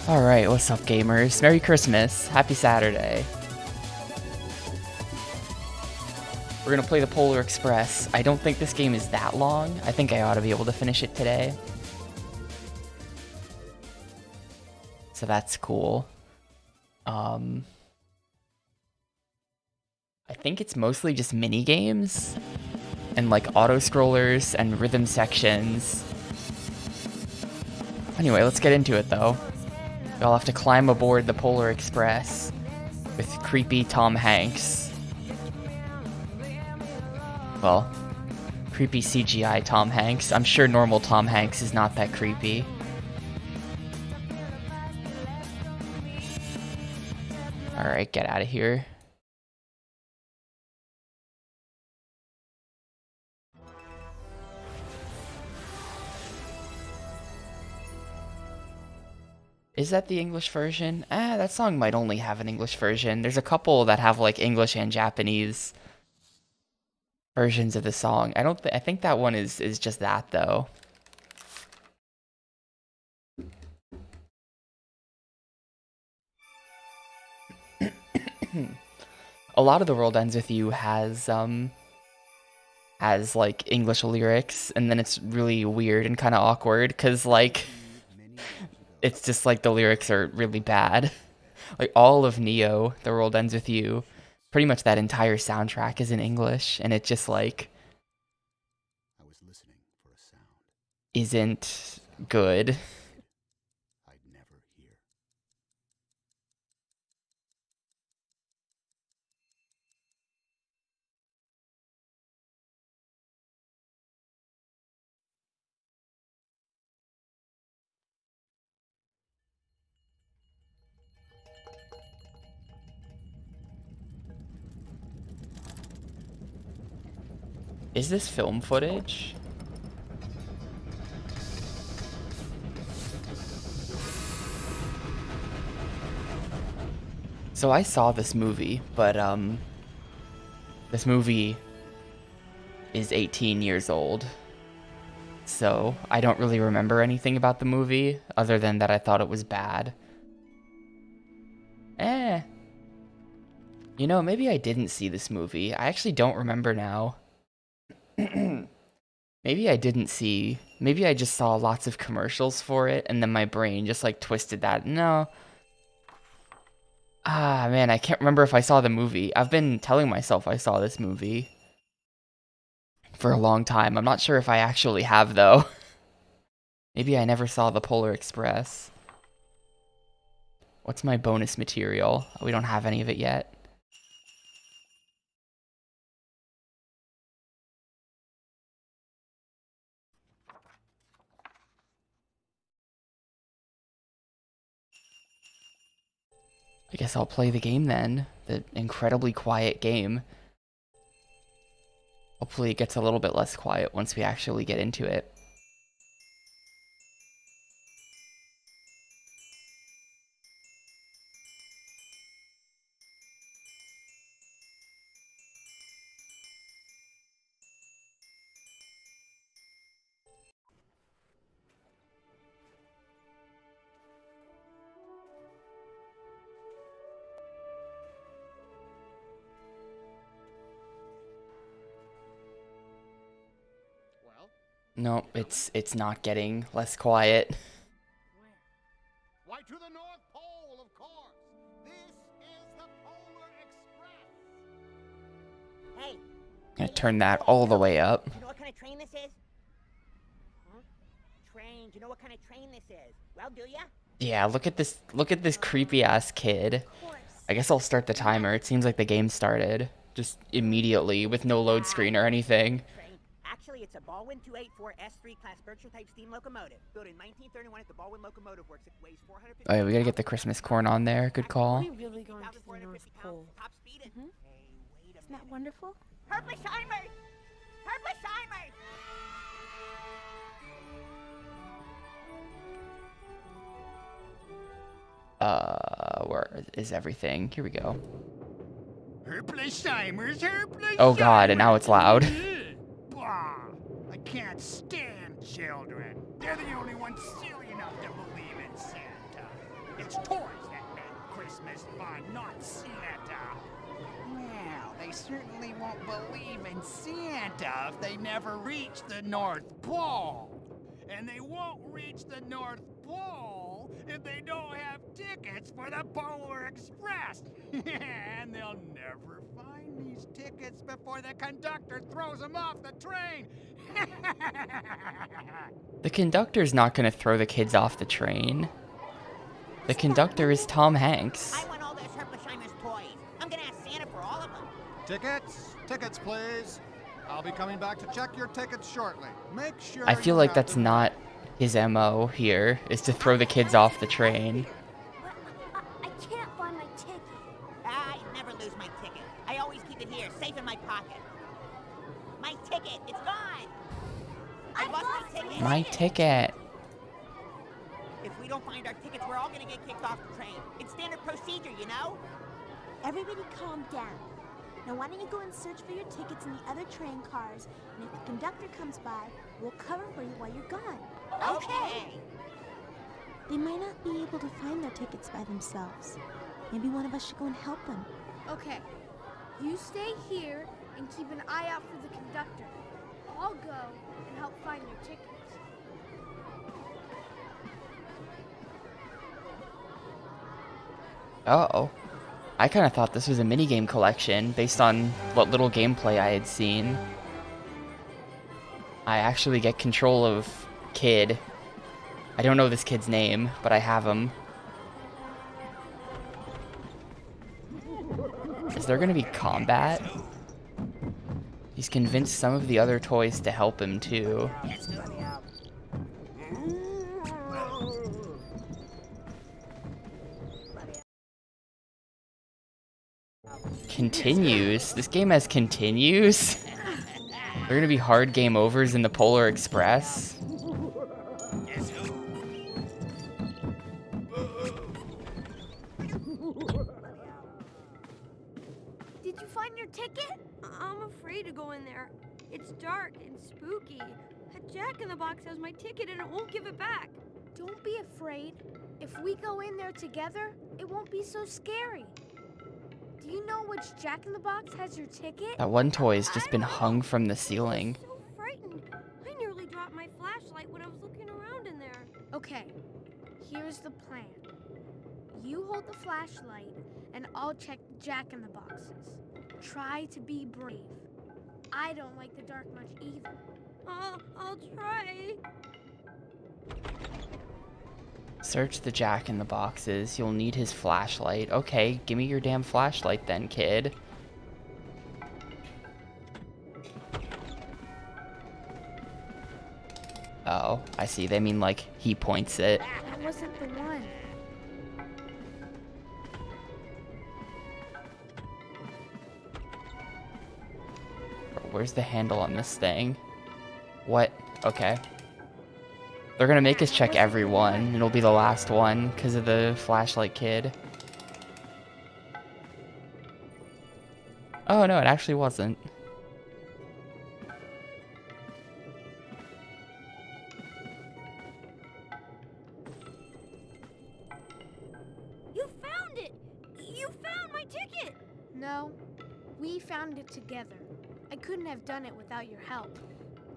Alright, what's up gamers? Merry Christmas, happy Saturday. We're gonna play the Polar Express. I don't think this game is that long. I think I ought to be able to finish it today. So that's cool. I think it's mostly just mini games and like auto scrollers and rhythm sections. Anyway, let's get into it though. You'll have to climb aboard the Polar Express with creepy Tom Hanks. Well, creepy CGI Tom Hanks. I'm sure normal Tom Hanks is not that creepy. Alright, get out of here. Is that the English version? That song might only have an English version. There's a couple that have like English and Japanese versions of the song. I think that one is just that though. A lot of The World Ends With You has like English lyrics, and then it's really weird and kind of awkward because like it's just like the lyrics are really bad. Like all of Neo, The World Ends With You, pretty much that entire soundtrack is in English, and it just like isn't good. Is this film footage? So I saw this movie, but this movie is 18 years old. So I don't really remember anything about the movie other than that I thought it was bad. You know, maybe I didn't see this movie. I actually don't remember now. Maybe I didn't see. Maybe I just saw lots of commercials for it, and then my brain just like twisted that. No. Ah, man, I can't remember if I saw the movie. I've been telling myself I saw this movie for a long time. I'm not sure if I actually have, though. Maybe I never saw the Polar Express. What's my bonus material? We don't have any of it yet. I guess I'll play the game then. The incredibly quiet game. Hopefully it gets a little bit less quiet once we actually get into it. No, it's not getting less quiet. Why, to the North Pole, of course. This is the Polar Express. Hey. I'm gonna turn that all the way up. Do you know what kind of train this is? Huh? Train. Do you know what kind of train this is? Well, do ya? Yeah, look at this creepy ass kid. I guess I'll start the timer. It seems like the game started just immediately with no load screen or anything. Actually, it's a Baldwin 284 S3 class Berkshire type steam locomotive. Built in 1931 at the Baldwin Locomotive Works. It weighs 450. Oh yeah, we gotta get the Christmas corn on there. Good call. Are we really going to the North Pole? Top speed and Isn't that wonderful? Herblesheimer! Herblesheimer! Where is everything? Here we go. Herblesheimers. Oh god, and now it's loud. Bah! I can't stand children. They're the only ones silly enough to believe in Santa. certainly won't believe in Santa if they never reach the North Pole. And they won't reach the North Pole if they don't have tickets for the Polar Express. And they'll never find these tickets before the conductor throws them off the train. The conductor's not gonna throw the kids off the train. The conductor is Tom Hanks. I want all those Herpesheimer's toys. I'm gonna ask Santa for all of them. Tickets? Tickets, please. I'll be coming back to check your tickets shortly. Make sure I feel you like have that's them. not his MO here, is to throw the kids off the train. I can't find my ticket. I never lose my ticket. I always keep it here, safe in my pocket. My ticket, it's gone. I lost my ticket. My ticket. If we don't find our tickets, we're all gonna get kicked off the train. It's standard procedure, you know? Everybody calm down. Now why don't you go and search for your tickets in the other train cars, and if the conductor comes by, we'll cover for you while you're gone. Okay. They might not be able to find their tickets by themselves. Maybe one of us should go and help them. Okay, you stay here and keep an eye out for the conductor. I'll go and help find your tickets. Uh-oh. I kind of thought this was a minigame collection based on what little gameplay I had seen. I actually get control of Kid. I don't know this kid's name, but I have him. Is there gonna be combat? He's convinced some of the other toys to help him too. Continues? This game has continues? There are gonna be hard game overs in the Polar Express? Did you find your ticket? I'm afraid to go in there. It's dark and spooky. A Jack-in-the-Box has my ticket and it won't give it back. Don't be afraid. If we go in there together, it won't be so scary. Do you know which Jack-in-the-Box has your ticket? That one toy's just been hung from the ceiling. I'm so frightened. I nearly dropped my flashlight when I was looking around in there. Okay, here's the plan. You hold the flashlight, and I'll check the Jack-in-the-Boxes. Try to be brave. I don't like the dark much either. I'll try. Search the Jack in the boxes. You'll need his flashlight. Okay, give me your damn flashlight then, kid. Oh, I see. They mean like he points it. That wasn't the one. Where's the handle on this thing? What? Okay. They're gonna make us check every one, and it'll be the last one because of the flashlight kid. Oh no, it actually wasn't. You found it! You found my ticket! No, we found it together. I couldn't have done it without your help.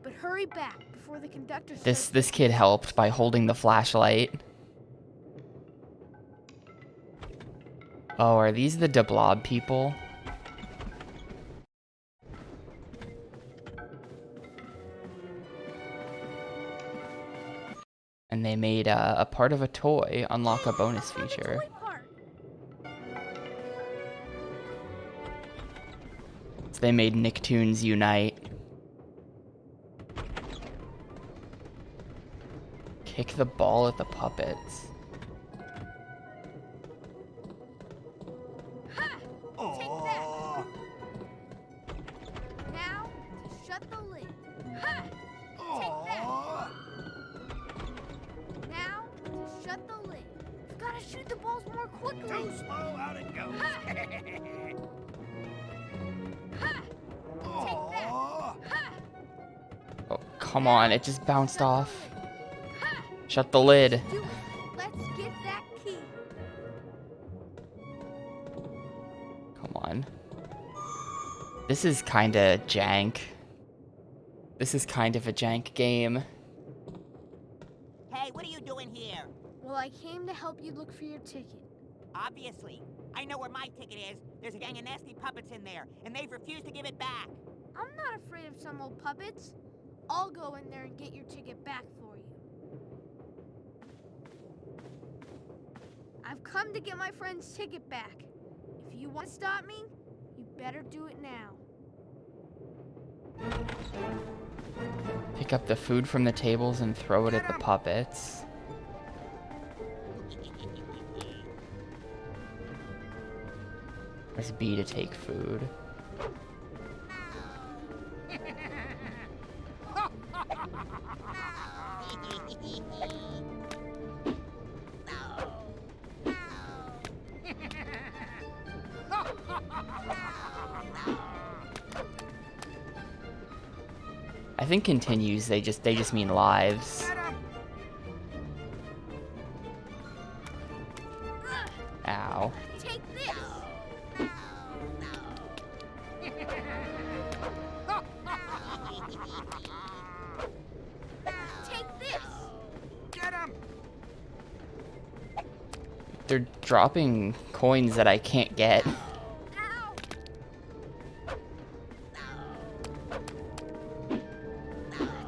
But hurry back before the conductor starts. This kid helped by holding the flashlight. Oh, are these the DeBlob people? And they made a part of a toy unlock a bonus On the feature. toy part. So they made Nicktoons Unite. Kick the ball at the puppets. Ha! Take that. Now to shut the lid. Ha! Take that. Now to shut the lid. You've got to shoot the balls more quickly. Too slow, out it goes. Ha! Ha! Take that. Ha! Oh, come on, it just bounced off. Ha! Shut the lid. Do it. Let's get that key. Come on. This is kinda jank. This is kind of a jank game. Hey, what are you doing here? Well, I came to help you look for your ticket. Obviously. I know where my ticket is. There's a gang of nasty puppets in there, and they've refused to give it back. I'm not afraid of some old puppets. I'll go in there and get your ticket back for you. I've come to get my friend's ticket back. If you want to stop me, you better do it now. Pick up the food from the tables and throw it at the puppets. Press B to take food. I think continues, they just mean lives. Ow. Take this! Take this! Get him! They're dropping coins that I can't get. Ow!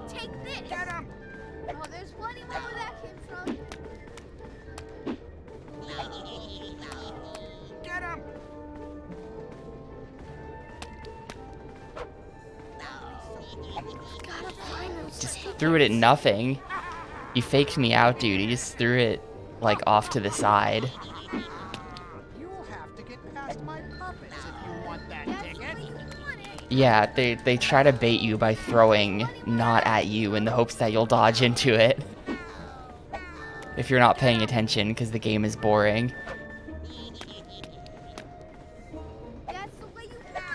Take this! Get him! Oh, there's plenty more where that came from. Get him! Gotta find those Just tickets. threw it at nothing. You faked me out, dude. You just threw it, like, off to the side. You'll have to get past my puppets if you want that That's ticket. the way you want it. Yeah, they try to bait you by throwing not at you in the hopes that you'll dodge into it. If you're not paying attention, because the game is boring. That's the way you want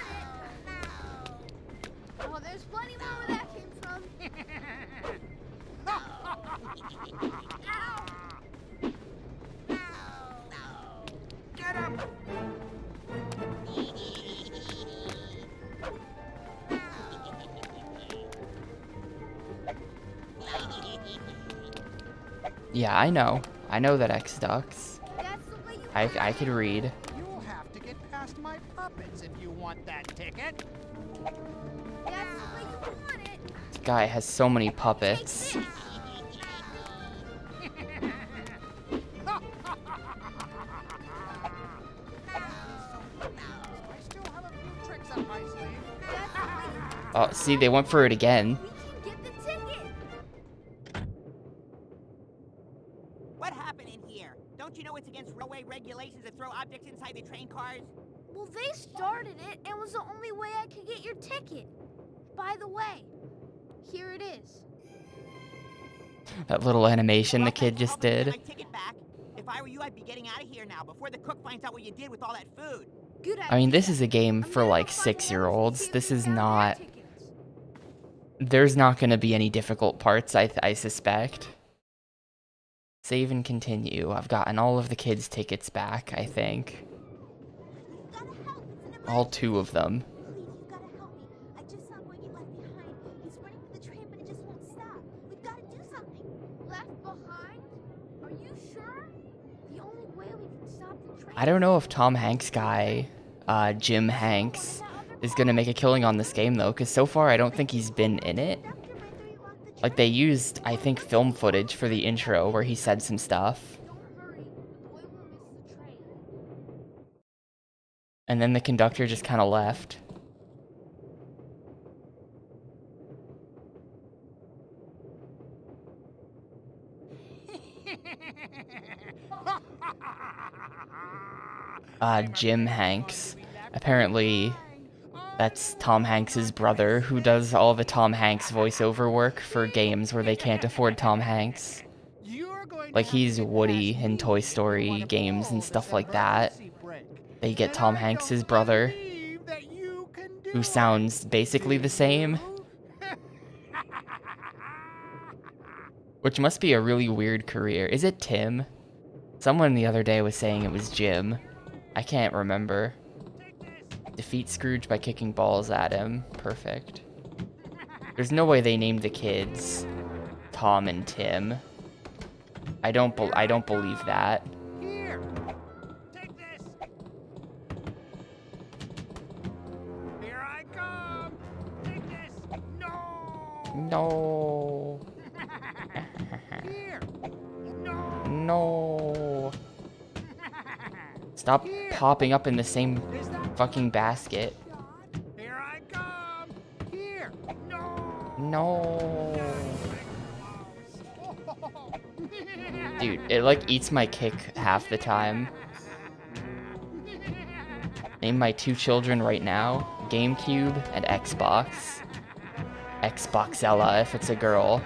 it. Oh, there's plenty more where that came from. Ow! Get him! Yeah, I know. I know that X ducks. That's the way you I could read. You'll have to get past my puppets if you want that ticket. That's the way you want it. This guy has so many puppets. Take this. I still have a few tricks up my sleeve. That's the way you Oh, see, they went for it again. We can get the ticket. What happened in here? Don't you know it's against railway regulations to throw objects inside the train cars? Well, they started it and was the only way I could get your ticket. By the way, here it is. That little animation the Well, kid thanks just for helping me did. get my ticket back. If I were you, I'd be getting out of here now before the cook finds out what you did with all that food. Good idea. I mean, this is a game I'm for gonna like go find the 6-year-olds. others and see if This they is found their not. tickets. There's not going to be any difficult parts, I suspect. Save and continue. I've gotten all of the kids' tickets back, I think. You've gotta help. It's an All emergency. 2 of them. Please, you've gotta help me. I just saw a boy get left behind. He's running for the train, but it just won't stop. We've gotta do something. Left behind? Are you sure? The only way we can stop the train. I don't know if Tom Hanks guy, Jim Hanks, is going to make a killing on this game, though, because so far I don't think he's been in it. Doctor, right there you locked the Like, they used, I think, film footage for the intro where he said some stuff. Don't hurry. The boy will miss the train. And then the conductor just kind of left. Jim Hanks. Apparently, that's Tom Hanks's brother who does all the Tom Hanks voiceover work for games where they can't afford Tom Hanks. You're going to Like, have to he's get Woody past in me Toy if you Story wanna games pull and this stuff like that. emergency brake. They get And Tom I Hanks's don't brother, believe that you can do who it. sounds basically the same, which must be a really weird career. Is it Tim? Someone the other day was saying it was Jim. I can't remember. Take this. Defeat Scrooge by kicking balls at him. Perfect. There's no way they named the kids Tom and Tim. I don't believe that. Here, take this. Here I come. Take this. No. No. Here. No. No. Stop popping up in the same Is that fucking basket. Here I come. Here. No. No. Dude, it like eats my kick half the time. Name my 2 children right now. Gamecube and Xbox. Xboxella if it's a girl.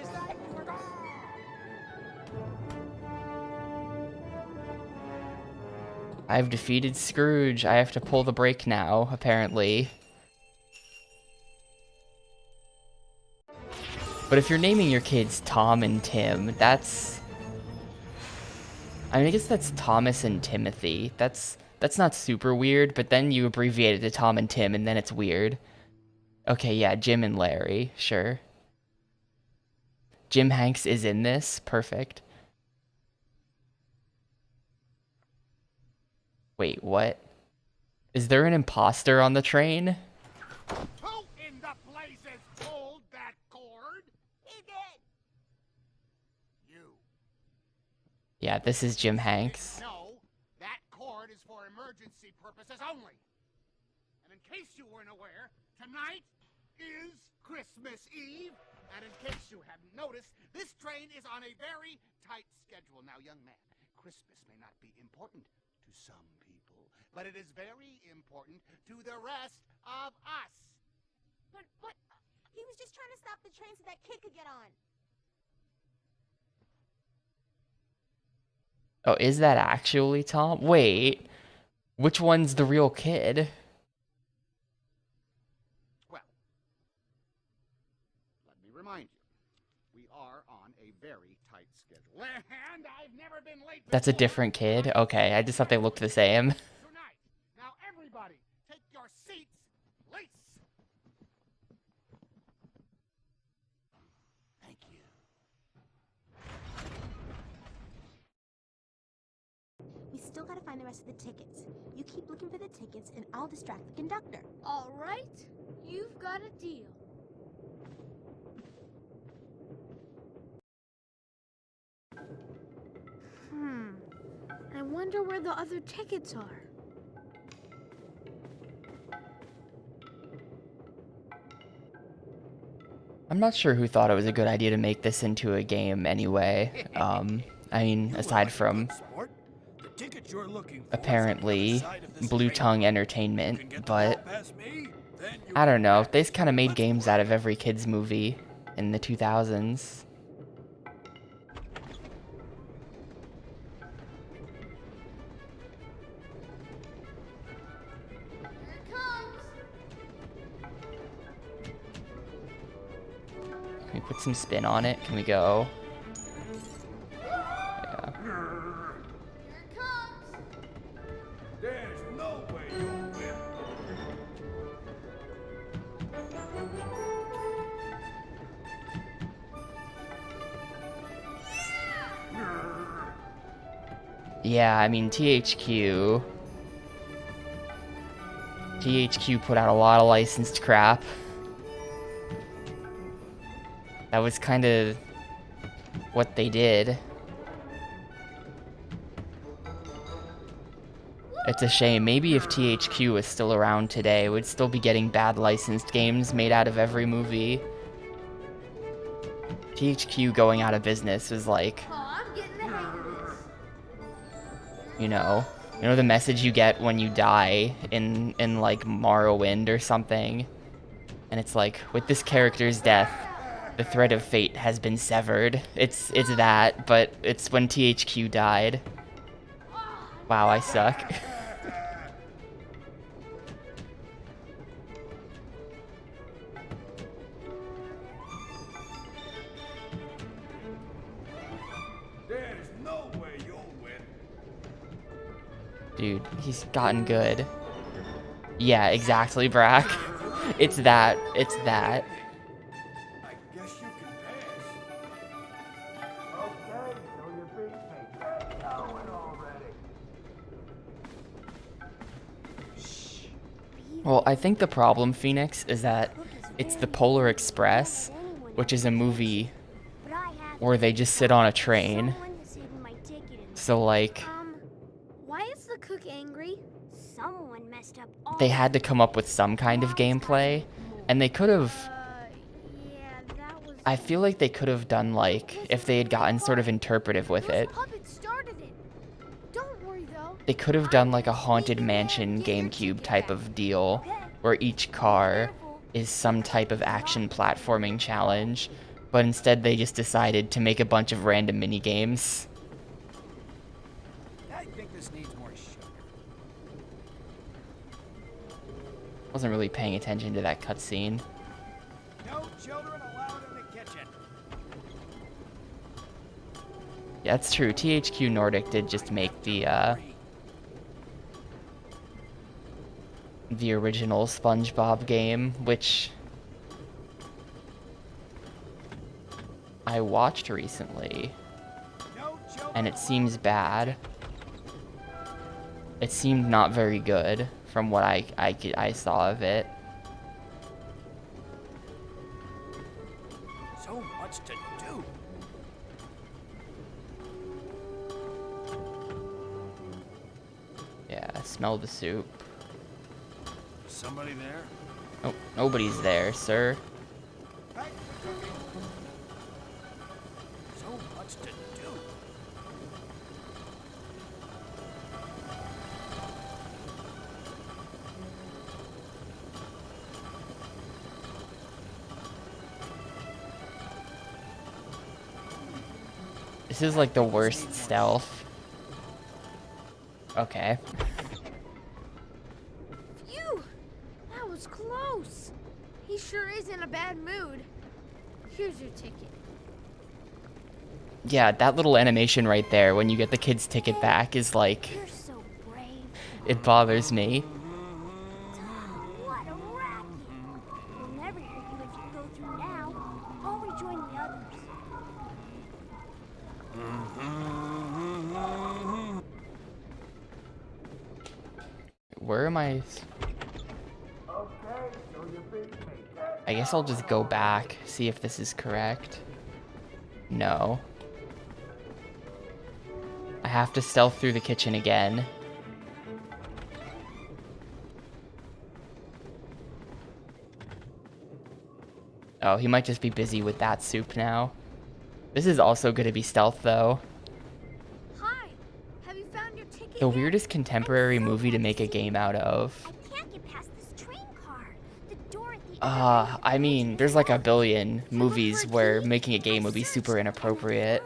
Is that your dog? I've defeated Scrooge. I have to pull the brake now, apparently. But if you're naming your kids Tom and Tim, that's... I mean, I guess that's Thomas and Timothy. That's not super weird, but then you abbreviate it to Tom and Tim, and then it's weird. Okay, yeah, Jim and Larry, sure. Jim Hanks is in this. Perfect. Wait, what? Is there an imposter on the train? Who in the blazes pulled that cord? He did. You. Yeah, this is Jim Hanks. No, that cord is for emergency purposes only. And in case you weren't aware, tonight is Christmas Eve. And in case you haven't noticed, this train is on a very tight schedule. Now, young man, Christmas may not be important to some people, but it is very important to the rest of us. But he was just trying to stop the train so that kid could get on. Oh, is that actually Tom? Wait, which one's the real kid? Well, let me remind you, we are on a very tight schedule. And I've never been late That's a before. different kid? Okay, I just thought they looked the same. Tonight. Now, everybody, take your seats, please. Thank you. We still gotta find the rest of the tickets. You keep looking for the tickets, and I'll distract the conductor. All right, you've got a deal. I wonder where the other tickets are. I'm not sure who thought it was a good idea to make this into a game anyway. I mean, aside from apparently Blue Tongue Entertainment, but I don't know. They just kind of made games out of every kid's movie in the 2000s. Can we put some spin on it? Can we go? Yeah. There's no way you'll win. Yeah, I mean, THQ put out a lot of licensed crap. That was kind of what they did. It's a shame. Maybe if THQ was still around today, we'd still be getting bad licensed games made out of every movie. THQ going out of business was like, Oh, I'm getting the hang of this. you know the message you get when you die in like Morrowind or something, and it's like, with this character's death, the thread of fate has been severed. It's that, but it's when THQ died. Wow, I suck. There's no way you'll win. Dude, he's gotten good. Yeah, exactly, Brack. It's that. It's that. I guess you can pass. Okay, so you beat me. Get going already. Well, I think the problem, Phoenix, is that it's the Polar Express, which is a movie where they just sit on a train. So, like, Why is the cook angry? Someone messed up all they had to come up with some kind of gameplay, and they could have. Yeah, that was. I feel like they could have done, like, if they had gotten sort of interpretive with it, Puppet started it. Don't worry though. they could have done, like, a Haunted Mansion GameCube type of deal, where each car is some type of action platforming challenge, but instead they just decided to make a bunch of random mini games. I think this needs more sugar. Wasn't really paying attention to that cutscene. No children allowed in the kitchen. Yeah, that's true. THQ Nordic did just make the original SpongeBob game, which I watched recently, No children. and it seems bad. It seemed not very good from what I saw of it. So much to do. Yeah, smell the soup. Somebody there? Oh, nobody's there, sir. Back to cooking. So much to do. This is like the worst stealth. Okay. Phew! That was close. He sure is in a bad mood. Here's your ticket. Yeah, that little animation right there when you get the kid's ticket back is like, You're so brave. it bothers me. What a racket. We'll never hear you if you go through now. I'll rejoin the others. Where am I? Okay, so you beat me. I guess I'll just go back, see if this is correct. No. I have to stealth through the kitchen again. Oh, he might just be busy with that soup now. This is also going to be stealth, though. Hi. Have you found your ticket? The yet? weirdest contemporary movie to make a game out of. I can't get past this train car. The door at the I mean, there's like a billion movies where making a game would be super inappropriate.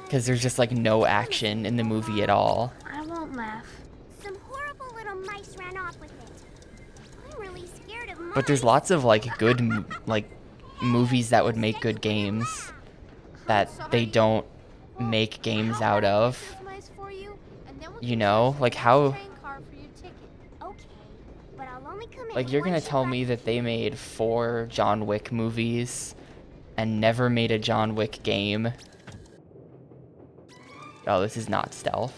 Because there's just like no action in the movie at all. I won't laugh. Some horrible little mice ran off with it. I'm really scared of mice. But there's lots of like good movies that would make good games that they don't make games out of. You know, like how, Okay, but I'll only come in like you're gonna once you tell ride me that they made 4 John Wick movies and never made a John Wick game. Oh, this is not stealth.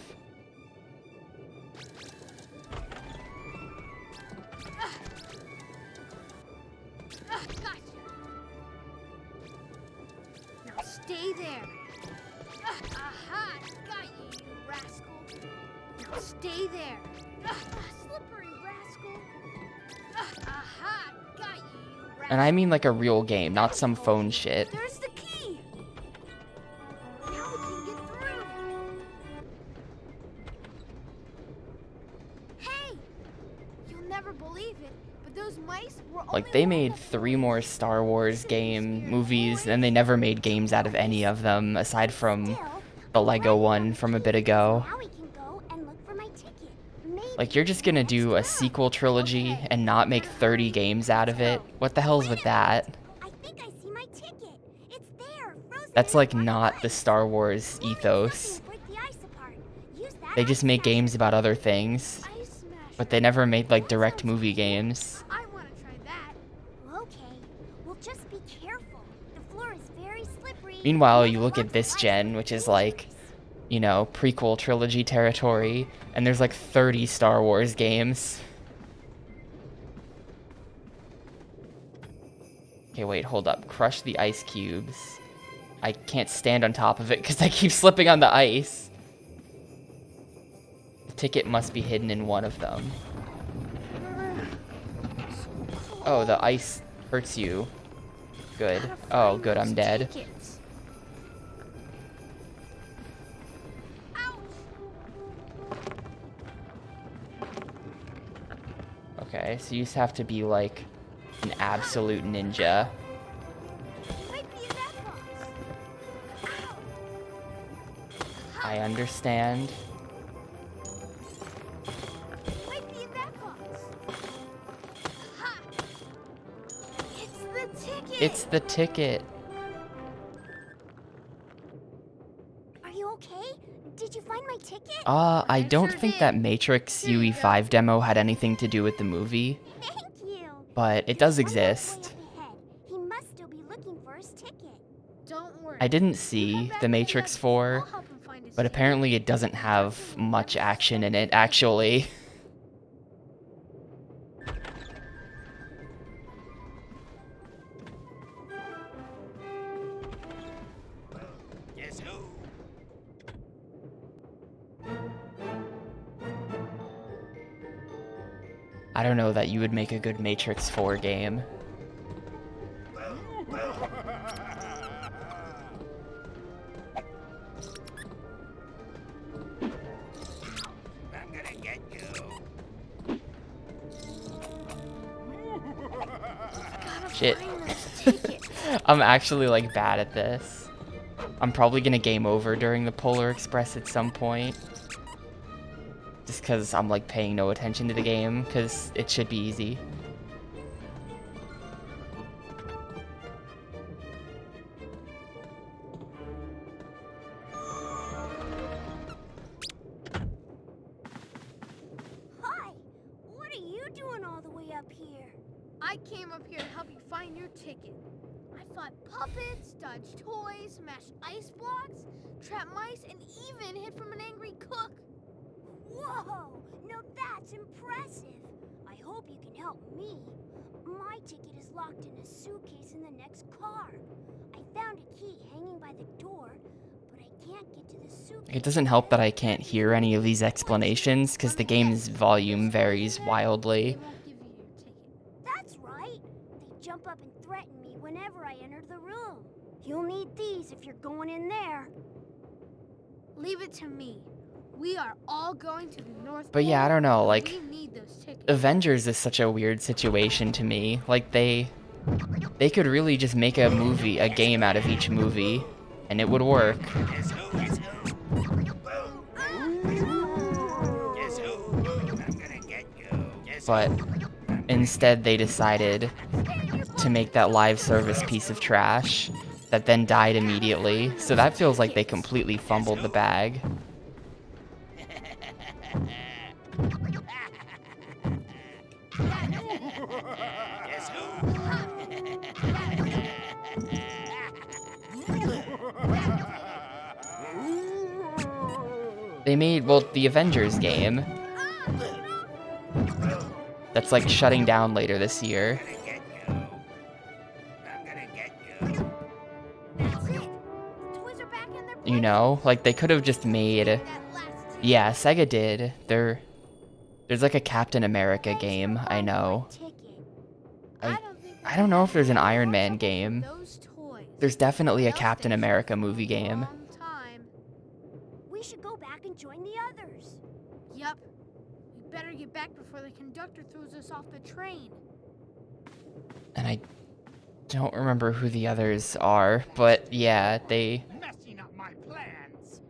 Now stay there. Aha! Got you, you rascal. Now stay there. Slippery rascal. Aha! Got you, you rascal. And I mean like a real game, not some phone shit. There's the key. Now we can get through. Hey! You'll never believe it, but those mice were Like they made 3 more Star Wars movies, and they never made games out of any of them aside from the Lego one from a bit ago. Now we can go and look for my ticket. Maybe Like you're just gonna do a sequel trilogy and not make 30 games out of it? What the hell's with that? I think I see my ticket. It's there, frozen That's in like hard not the ice. Star Wars ethos. Break the ice apart. Use that They just make games about other things, Ice Smash. but they never made like direct movie games. I want to try that. Okay, well just be careful. The floor is very slippery. Meanwhile, There's you look at lots this of ice gen, and which is dangerous. like, you know, prequel trilogy territory, and there's like 30 Star Wars games. Okay, wait, hold up. Crush the ice cubes. I can't stand on top of it because I keep slipping on the ice. The ticket must be hidden in one of them. Oh, the ice hurts you. Good. Oh, good, I'm dead. Okay, so you just have to be like an absolute ninja. I understand. It's the ticket. Are you okay? Did you find my ticket? I don't sure think did. that Matrix Here you UE5 demo had anything to do with the movie, Thank you. but it does There's one more way exist. up ahead. He must still be looking for his ticket. Don't worry. I didn't You come see back the to Matrix others. 4, I'll help him find his but ticket. apparently it doesn't have much action in it, actually. Guess who? I don't know that you would make a good Matrix 4 game. I'm gonna get you. Shit. I'm actually like bad at this. I'm probably gonna game over during the Polar Express at some point. Just because I'm like paying no attention to the game, because it should be easy. Hi. What are you doing all the way up here? I came up here to help you find your ticket. I fought puppets, dodged toys, smashed ice blocks, trapped mice, and even hid from an angry cook. Whoa! Now that's impressive. I hope you can help me. My ticket is locked in a suitcase in the next car. I found a key hanging by the door, but I can't get to the suitcase. It doesn't help that I can't hear any of these explanations, because the game's volume varies wildly. They won't give you your ticket. That's right. They jump up and threaten me whenever I enter the room. You'll need these if you're going in there. Leave it to me. We are all going to the North But yeah, I Pole, don't know, and like, we need those tickets. Avengers is such a weird situation to me. Like, they could really just make a game out of each movie, and it would work. Guess who? Guess who? Guess who? I'm gonna get you. Guess But instead they decided to make that live service piece of trash that then died immediately. So that feels like they completely fumbled the bag. Guess who? They made, well, the Avengers game. That's like shutting down later this year. I'm gonna get you. I'm gonna get you. That's it. The toys are back in their place. You know, like they could have just made, That last ticket. yeah, Sega did. There's like a Captain America game, I know. Ticket. I don't know if there's an Iron Man game. Those toys. There's definitely a They'll Captain stay America for a movie game. long time. We should go back and join the others. Yup. We better get back before the conductor throws us off the train. And I don't remember who the others are, but yeah, they... Messing up my plans.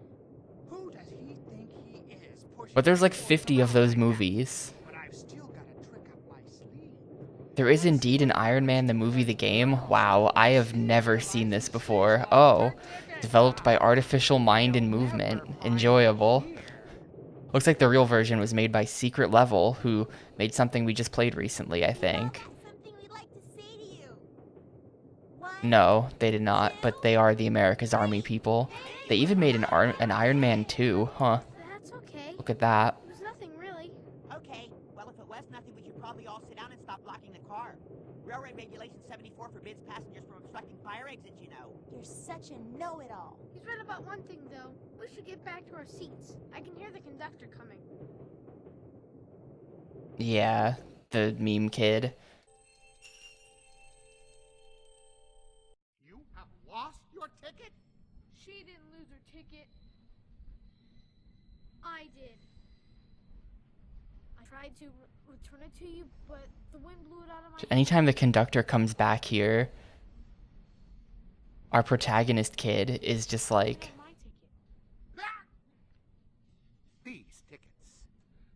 Who does he think he is? Pushing But there's like me 50 of those movies. But I've still got a trick up my sleeve. There is indeed an Iron Man the movie the game. Wow, I have never seen this before. Oh, developed by Artificial Mind and Movement. Enjoyable. Looks like the real version was made by Secret Level, who made something we just played recently, I think. That's something we'd like to say to you. One, No, they did not, but they are the America's Army people. They even made an Iron Man 2, huh? That's okay. Look at that. It was nothing really. Okay, well, if it was nothing, we should probably all sit down and stop blocking the car. Railroad Regulation 74 forbids passengers from obstructing fire exits, you know. You're such a know-it-all. He's right about one thing, though. We should get back to our seats. I can hear the conductor coming. Yeah, the meme kid. You have lost your ticket? She didn't lose her ticket. I did. I tried to return it to you, but the wind blew it out of my Anytime the conductor comes back here, our protagonist kid is just like, my ticket. These tickets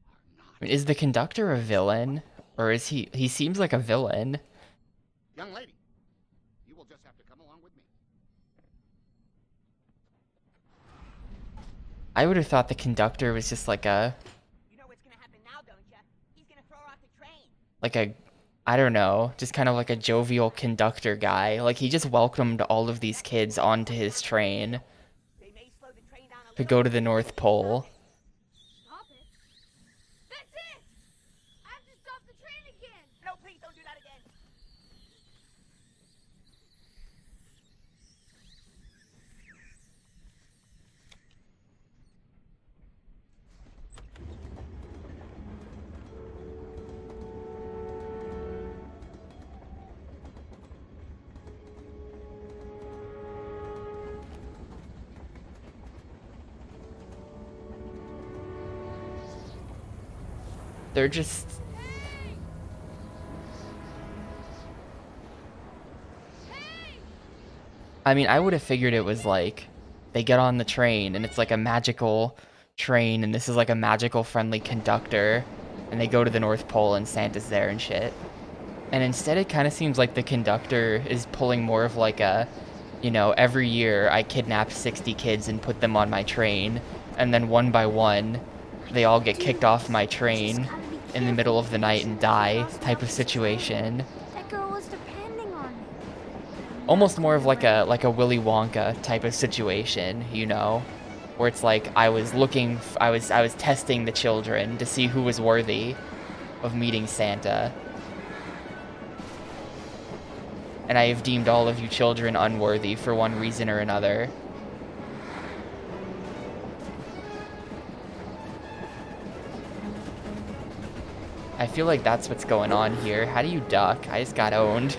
are not. I mean, is the conductor a villain? Or is he seems like a villain. Young lady, you will just have to come along with me. I would have thought the conductor was just like a, You know what's gonna happen now, don't ya? He's gonna throw her off the train. like a, I don't know, just kind of like a jovial conductor guy. Like he just welcomed all of these kids onto his train They may slow the train down a to little. go to the North Pole. Stop it. That's it! I have to stop the train again! No, please don't do that again. They're just, I mean, I would have figured it was like, they get on the train and it's like a magical train and this is like a magical friendly conductor and they go to the North Pole and Santa's there and shit. And instead it kind of seems like the conductor is pulling more of like a, you know, every year I kidnap 60 kids and put them on my train and then one by one they all get kicked off my train in the middle of the night and die type of situation. That girl was depending on me. Almost more of like a Willy Wonka type of situation, you know, where it's like I was testing the children to see who was worthy of meeting Santa. And I have deemed all of you children unworthy for one reason or another. I feel like that's what's going on here. How do you duck? I just got owned. Is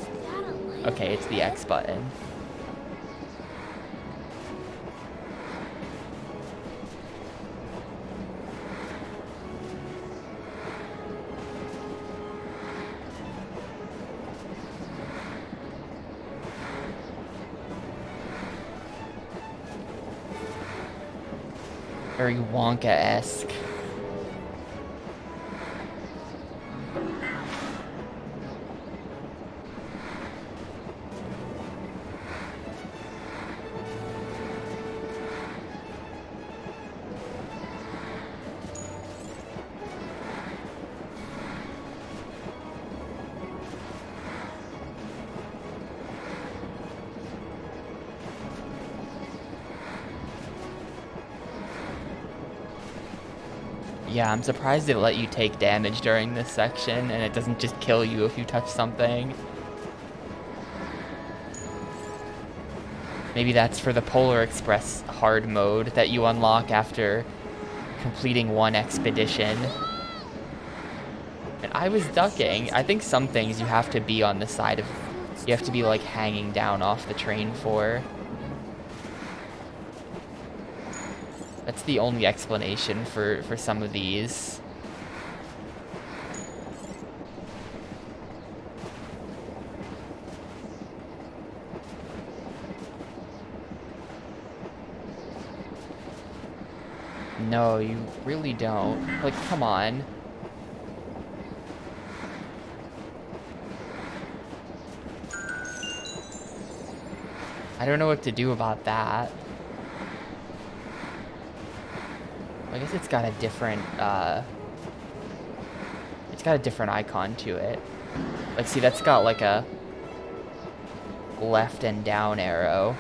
that a light? Okay, it's the X button. Very Wonka-esque. Yeah, I'm surprised it let you take damage during this section, and it doesn't just kill you if you touch something. Maybe that's for the Polar Express hard mode that you unlock after completing one expedition. And I was ducking. I think some things you have to be on the side of... You have to be, like, hanging down off the train for. That's the only explanation for some of these. No, you really don't. Like, come on. I don't know what to do about that. I guess it's got a different, it's got a different icon to it. Like, see, that's got like a left and down arrow.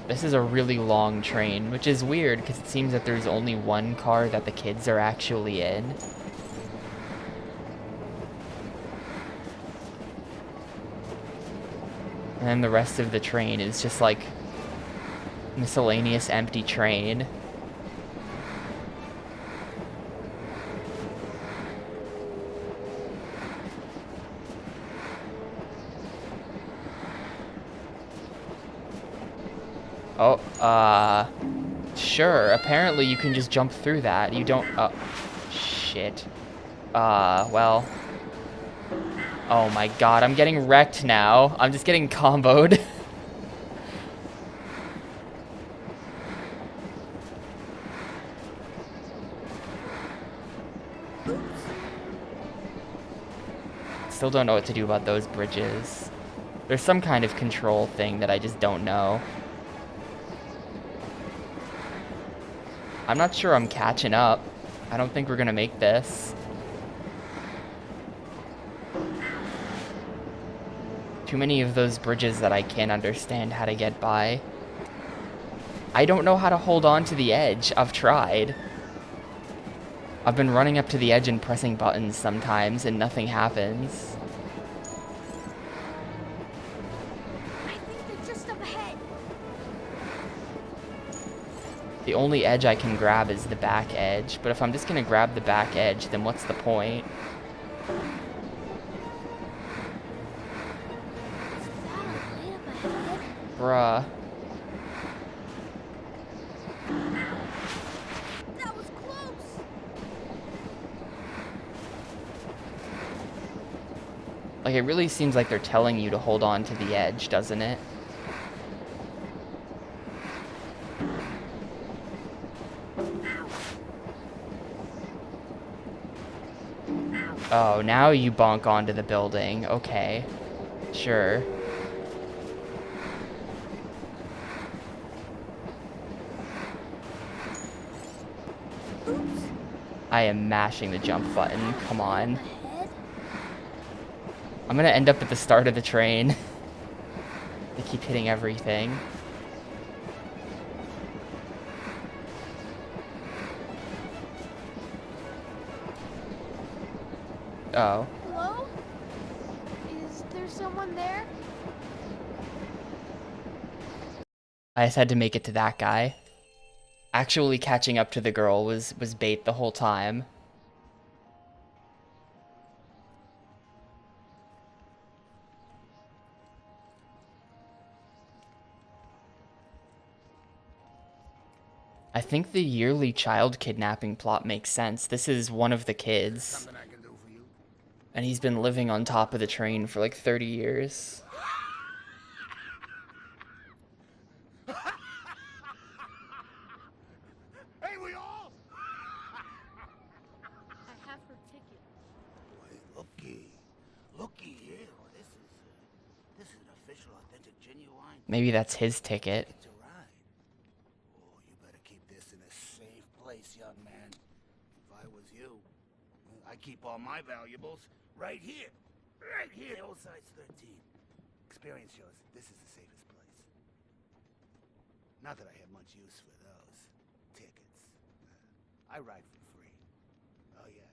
This is a really long train, which is weird because it seems that there's only one car that the kids are actually in. And then the rest of the train is just like miscellaneous empty train. Oh, sure. Apparently you can just jump through that. You don't, shit. Well. Oh my god, I'm getting wrecked now. I'm just getting comboed. Still don't know what to do about those bridges. There's some kind of control thing that I just don't know. I'm not sure I'm catching up. I don't think we're gonna make this. Too many of those bridges that I can't understand how to get by. I don't know how to hold on to the edge. I've tried. I've been running up to the edge and pressing buttons sometimes and nothing happens. I think they're just up ahead. The only edge I can grab is the back edge, but if I'm just gonna grab the back edge, then what's the point? Bruh. That was close. Like, it really seems like they're telling you to hold on to the edge, doesn't it? Oh, now you bonk onto the building. Okay. Sure. I am mashing the jump button. Come on. I'm gonna end up at the start of the train. They keep hitting everything. Oh. Hello? Is there someone there? I just had to make it to that guy. Actually catching up to the girl was bait the whole time. I think the yearly child kidnapping plot makes sense. This is one of the kids. And he's been living on top of the train for like 30 years. Hey, we all! I have her ticket. Wait, looky here. This is an official, authentic, genuine. Maybe that's his ticket. It's a ride. Oh, you better keep this in a safe place, young man. If I was you, I'd keep all my valuables right here. Right here. Old size 13. Experience shows this is the safest place. Not that I have much use for those tickets. I ride for free. Oh, yeah.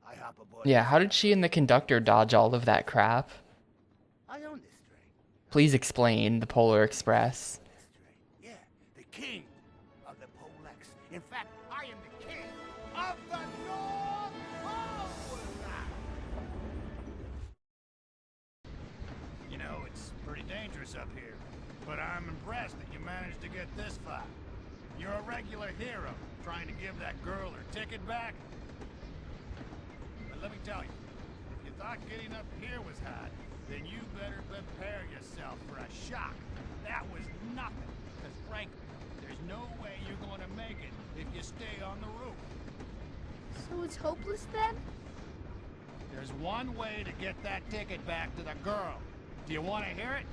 I hop aboard. Yeah, how did she and the conductor dodge all of that crap? I own this train. Please explain the Polar Express. This train. Yeah, the king of the Polex. In fact, I am the king of the North Pole. You know, it's pretty dangerous up here, but I'm impressed that you managed to get this far. You're a regular hero, trying to give that girl her ticket back. But let me tell you, if you thought getting up here was hard, then you better prepare yourself for a shock. That was nothing, because frankly, there's no way you're going to make it if you stay on the roof. So it's hopeless then? There's one way to get that ticket back to the girl. Do you want to hear it?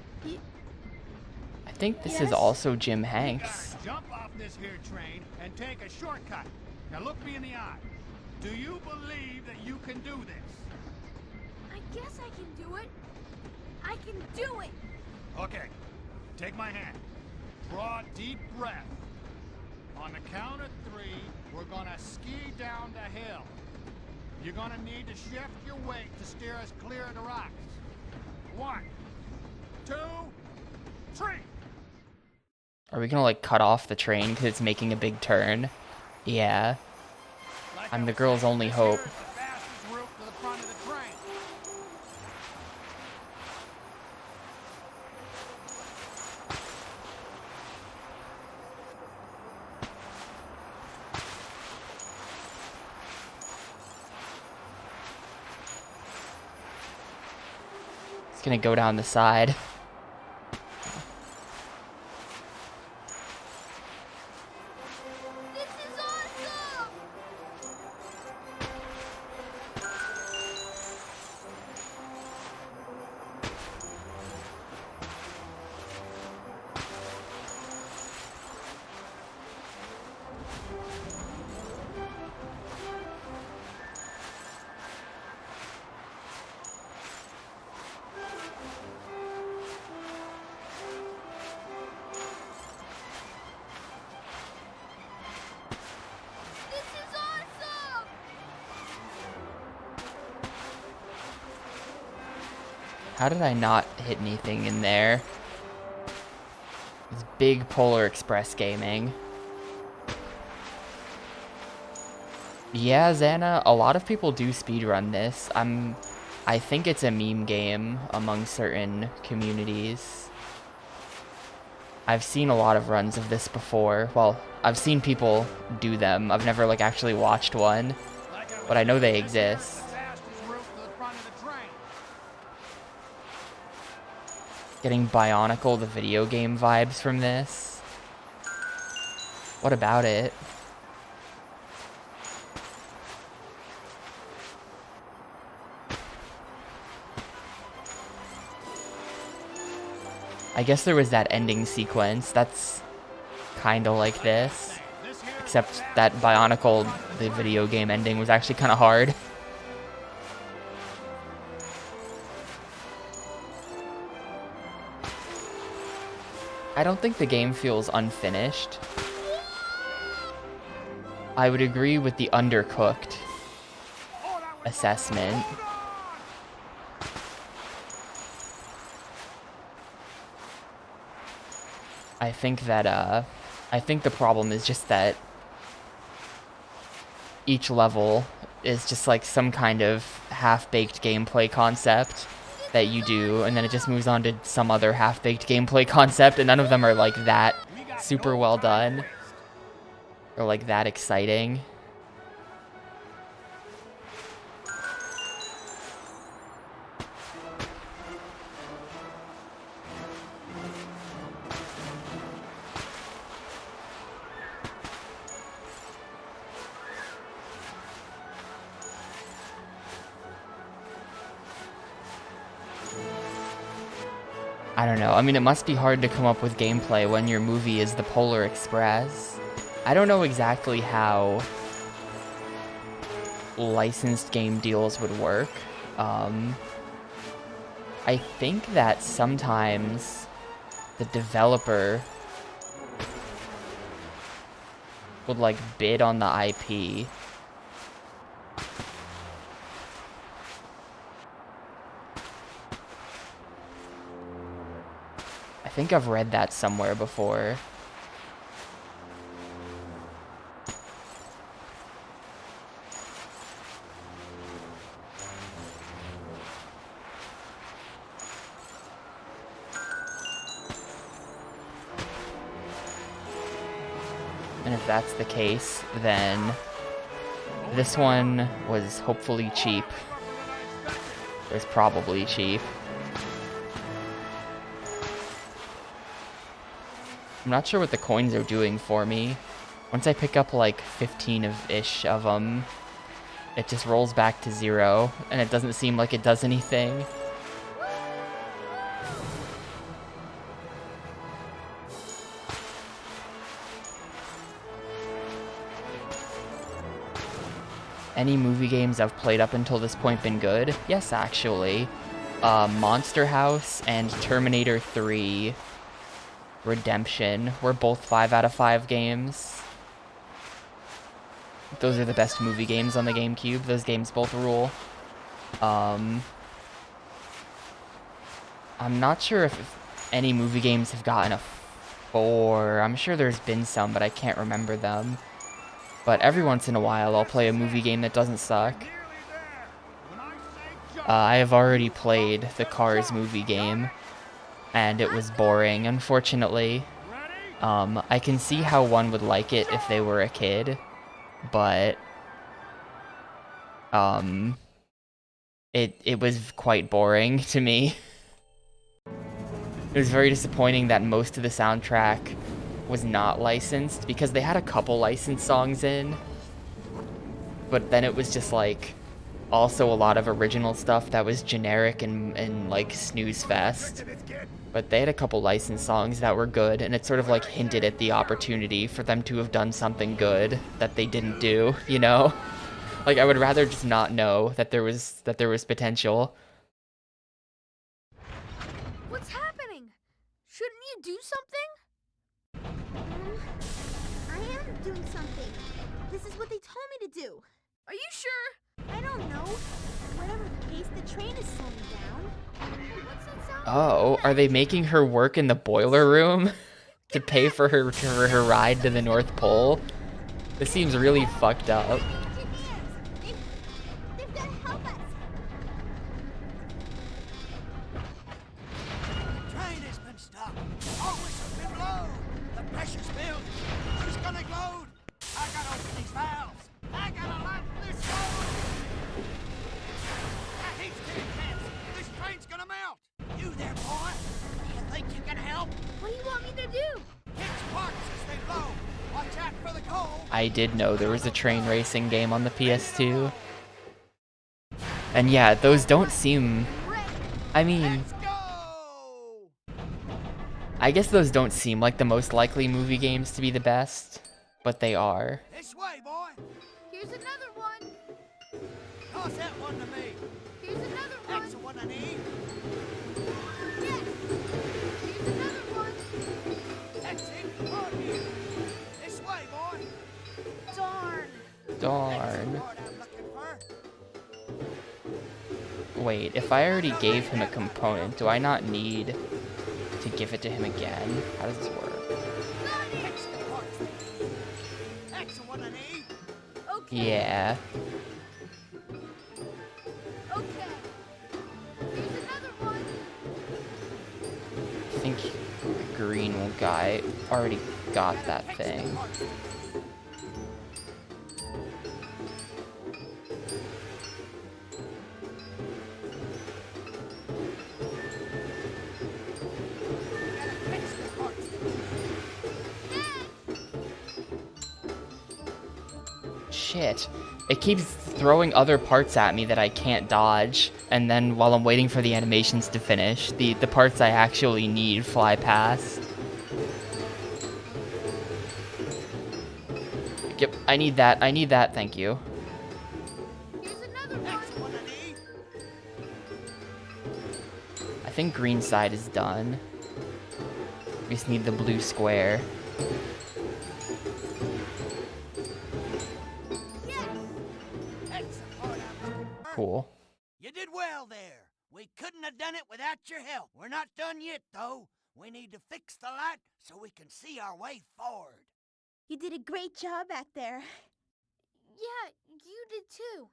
think this is Yes? also Jim Hanks. Jump off this here train and take a shortcut. Now look me in the eye. Do you believe that you can do this? I guess I can do it. I can do it. Okay, take my hand. Draw a deep breath. On the count of 3, we're gonna ski down the hill. You're gonna need to shift your weight to steer us clear of the rocks. 1, 2, 3. Are we gonna like cut off the train because it's making a big turn? Yeah. Like I'm I the was girl's saying, only this hope. here is the fastest route to the front of the train. It's gonna go down the side. This is awesome! This is awesome! How did I not hit anything in there? It's big Polar Express gaming. Yeah, Xana, a lot of people do speedrun this. I think it's a meme game among certain communities. I've seen a lot of runs of this before. Well, I've seen people do them. I've never like actually watched one, Like I was but I know they saying, this here is exist. the fastest route to the front of the train. Getting Bionicle the video game vibes from this. What about it? I guess there was that ending sequence that's kind of like this, This here is except that Bionicle, the video game ending, was actually kind of hard. I don't think the game feels unfinished. I would agree with the undercooked assessment. I think that, I think the problem is just that each level is just like some kind of half-baked gameplay concept that you do, and then it just moves on to some other half-baked gameplay concept, and none of them are like that super well done or like that exciting. I don't know. I mean, it must be hard to come up with gameplay when your movie is the Polar Express. I don't know exactly how licensed game deals would work. I think that sometimes the developer would like bid on the IP. I think I've read that somewhere before. And if that's the case, then this one was hopefully cheap. It was probably cheap. I'm not sure what the coins are doing for me. Once I pick up like 15-ish of them, it just rolls back to 0, and it doesn't seem like it does anything. any movie games I've played up until this point been good? Yes, actually. Monster House and Terminator 3 Redemption were both 5 out of 5 games. Those are the best movie games on the GameCube. Those games both rule. I'm not sure if any movie games have gotten a 4. I'm sure there's been some, but I can't remember them. But every once in a while, I'll play a movie game that doesn't suck. I have already played the Cars movie game, and it was boring, unfortunately. I can see how one would like it if they were a kid, but it was quite boring to me. It was very disappointing that most of the soundtrack was not licensed, because they had a couple licensed songs in, but then it was just like also a lot of original stuff that was generic and like snooze fest. But they had a couple licensed songs that were good, and it sort of like hinted at the opportunity for them to have done something good that they didn't do, you know? Like, I would rather just not know that there was potential. What's happening? Shouldn't you do something? I am doing something. This is what they told me to do. Are you sure? I don't know. Whatever the case, the train is slowing down. What's that sound? Oh, are they making her work in the boiler room to pay for her ride to the North Pole? This seems really fucked up. They've got to help us. The train has been stopped. All whistle's been blown. The pressure's built. Who's gonna load? I gotta open these valves. I gotta lock this door. I hate to chance. This train's gonna melt. You there, boy? Do you think you can help? What do you want me to do? Hit sparks as they blow. Watch out for the coal. I did know there was a train racing game on the PS2. And yeah, those don't seem... I mean, Let's go! I guess those don't seem like the most likely movie games to be the best, but they are. This way, boy. Here's another one. Toss that one to me. Here's another one. That's the one I need. Yes. Here's another one. That's it. On you. This way, boy. Darn. That's Darn. the part I'm looking for. Wait, if I already gave him a component, do I not need to give it to him again? How does this work? That's the part. That's the one I need. Okay. Yeah. Okay. Here's another one. I think the green guy already got that thing. Shit. It keeps throwing other parts at me that I can't dodge, and then while I'm waiting for the animations to finish, the parts I actually need fly past. Yep, I need that, thank you. Here's another That's the one. one I need. I think green side is done. We just need the blue square. That's the part I'm looking for. Cool. You did well there. We couldn't have done it without your help. We're not done yet, though. We need to fix the light so we can see our way forward. You did a great job back there. Yeah, you did too.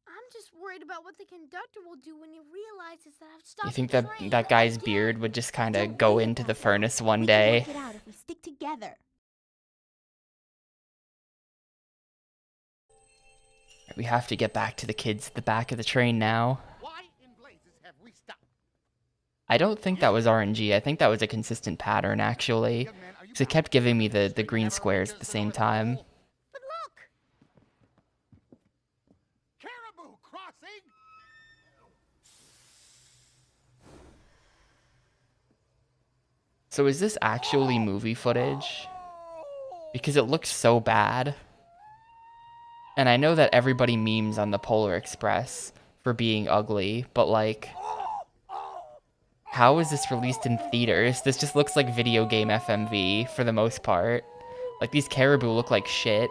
I'm just worried about what the conductor will do when he realizes that I've stopped You think the that train. that guy's beard would just kind of Don't go worry into about the that. furnace one We day? can work it out if we stick together. We have to get back to the kids at the back of the train now. Why in blazes have we stopped? I don't think that was RNG. I think that was a consistent pattern, actually. Young man, are you Because it kept giving me the green Never squares at the enters same North time. Pole? But look! Caribou Crossing! So is this actually movie footage? Because it looks so bad. And I know that everybody memes on the Polar Express for being ugly, but like, how is this released in theaters? This just looks like video game FMV for the most part. Like, these caribou look like shit.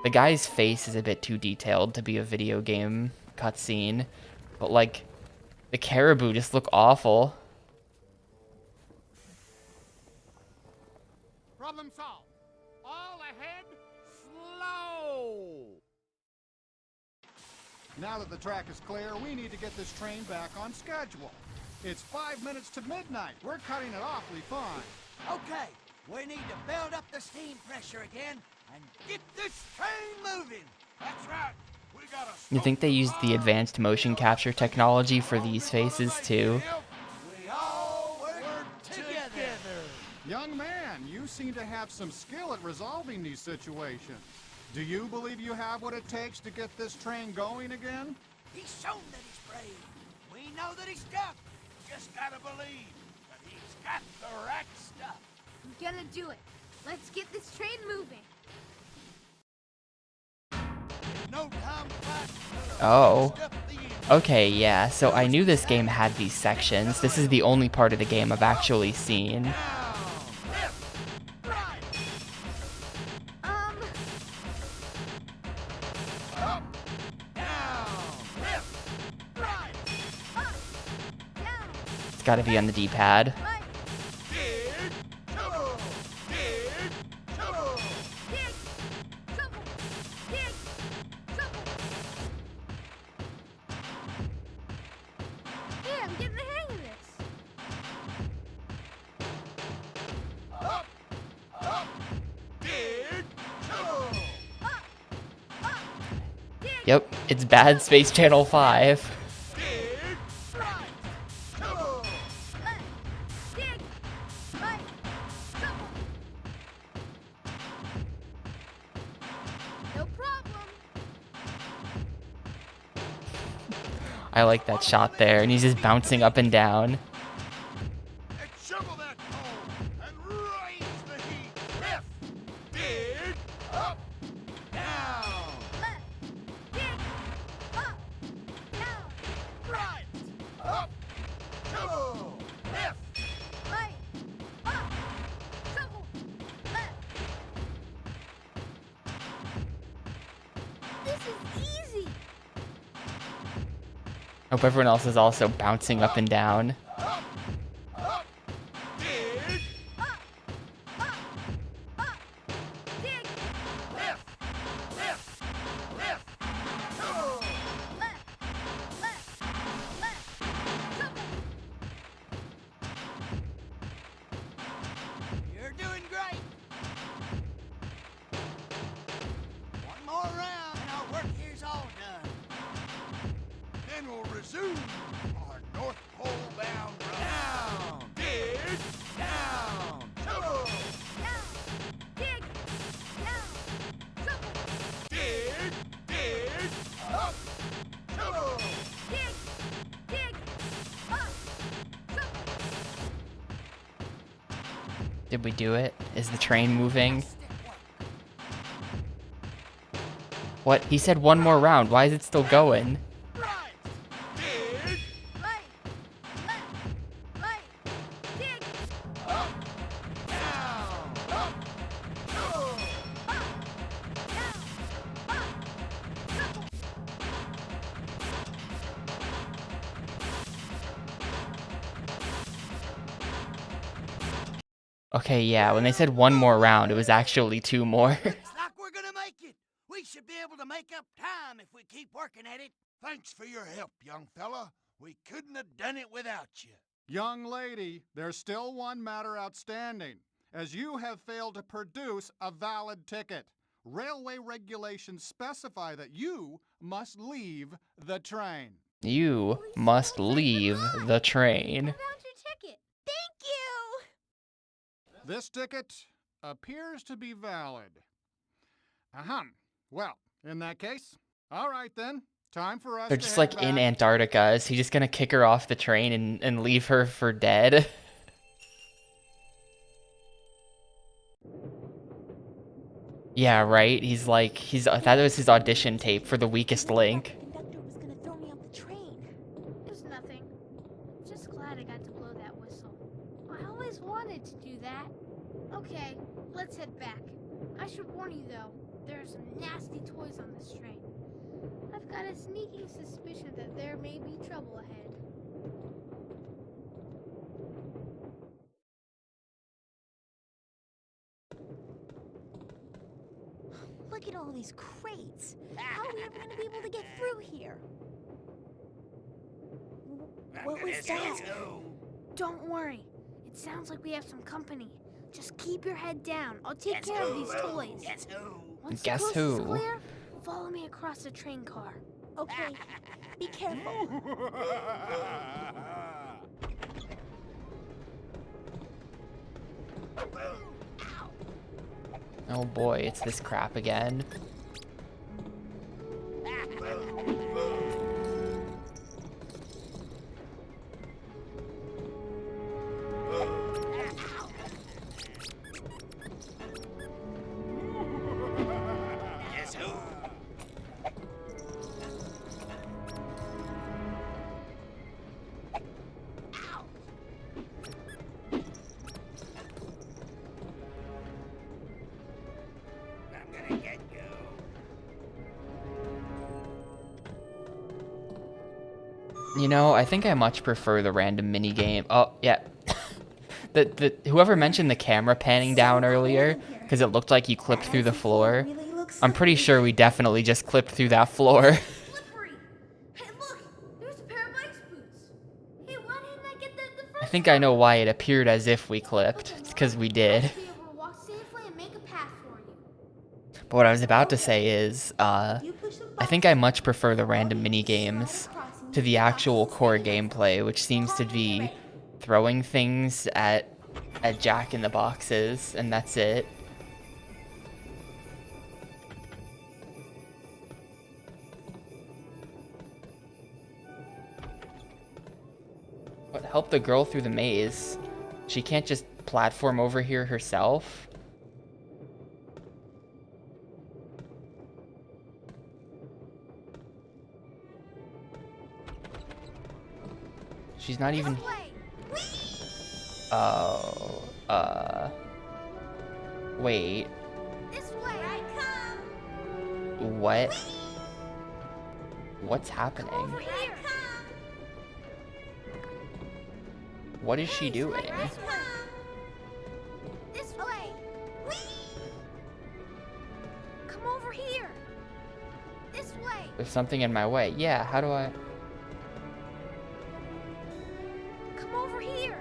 The guy's face is a bit too detailed to be a video game cutscene, but like, the caribou just look awful. Problem solved. All ahead, slow! Now that the track is clear, we need to get this train back on schedule. It's 5 minutes to midnight. We're cutting it awfully fine. Okay, we need to build up the steam pressure again and get this train moving. That's right. We gotta. You think they used the advanced motion capture technology for these faces too? We all work together. Young man, you seem to have some skill at resolving these situations. Do you believe you have what it takes to get this train going again? He's shown that he's brave. We know that he's tough. Just gotta believe that he's got the right stuff. I'm gonna do it. Let's get this train moving. No time flies. Oh. Okay, yeah, so I knew this game had these sections. This is the only part of the game I've actually seen. It's gotta be on the D-pad. Yeah, I'm getting the hang of this. Yep, it's bad Space Channel 5. No problem. I like that shot there, and he's just bouncing up and down. And shovel that coal and raise the heat. Left, dig, up, down. Left, dig, up, down, Right, up, shovel. Left, right, up, shovel, left. This is easy. Hope everyone else is also bouncing up and down. dig, Dig, left, left, left, shovel. left, shovel. You're doing great. One more round and our work here's all done. Then we'll resume our North Pole bound run. Down, dig, down, shovel. Down, dig, down, shovel, Dig, up, shovel. dig, up, shovel. Did we do it? Is the train moving? What? He said one more round. Why is it still going? Right, dig, Right, left, right, dig, down, up, shovel. down, shovel. Okay, yeah, when they said one more round, it was actually two more. Looks like we're gonna make it. We should be able to make up time if we keep working at it. Thanks for your help, young fella. We couldn't have done it without you. Young lady, there's still one matter outstanding, as you have failed to produce a valid ticket. Railway regulations specify that you must leave the train. You must leave the train. Found your ticket. Thank you! This ticket appears to be valid. Ahem. Well, in that case, all right then. Time for us They're to just head like in back. Antarctica. Is he just gonna kick her off the train and leave her for dead? Yeah, right? He's like, that was his audition tape for the weakest link. The conductor was gonna throw me off the train. It's nothing. Just glad I got to blow that whistle. I always wanted to do that. Okay, let's head back. I should warn you though, there are some nasty toys on this train. I've got a sneaking suspicion that there may be trouble ahead. Look at all these crates. How are we ever gonna be able to get through here? What was that? Don't worry. It sounds like we have some company. Just keep your head down. I'll take care of these toys. Guess who? Once Guess the coast is who? clear, follow me across the train car. Okay, be careful. Oh boy, it's this crap again. Guess who? I'm gonna get you. You know, I think I much prefer the random mini game. Oh, yeah. Whoever mentioned the camera panning down earlier, because it looked like you clipped through the floor. Really looks I'm pretty sure we definitely just clipped through that floor. Slippery! Hey, look! There's a pair of ice boots. Hey, why didn't I get the I first think I know why it appeared as if we clipped. It's because we did. I'll be able to walk safely and make a path for you. But what I was about to say is, You push the I think I much prefer the random mini games to the actual core gameplay, which seems to be throwing things at Jack in the Boxes, and that's it. What, help the girl through the maze? She can't just platform over here herself? She's not even... This way! Oh, wait, This way! I come! what? What's happening? Over here! What is she doing? This way! This way! Come over here! This way! There's something in my way. Yeah, how do I... Come over here!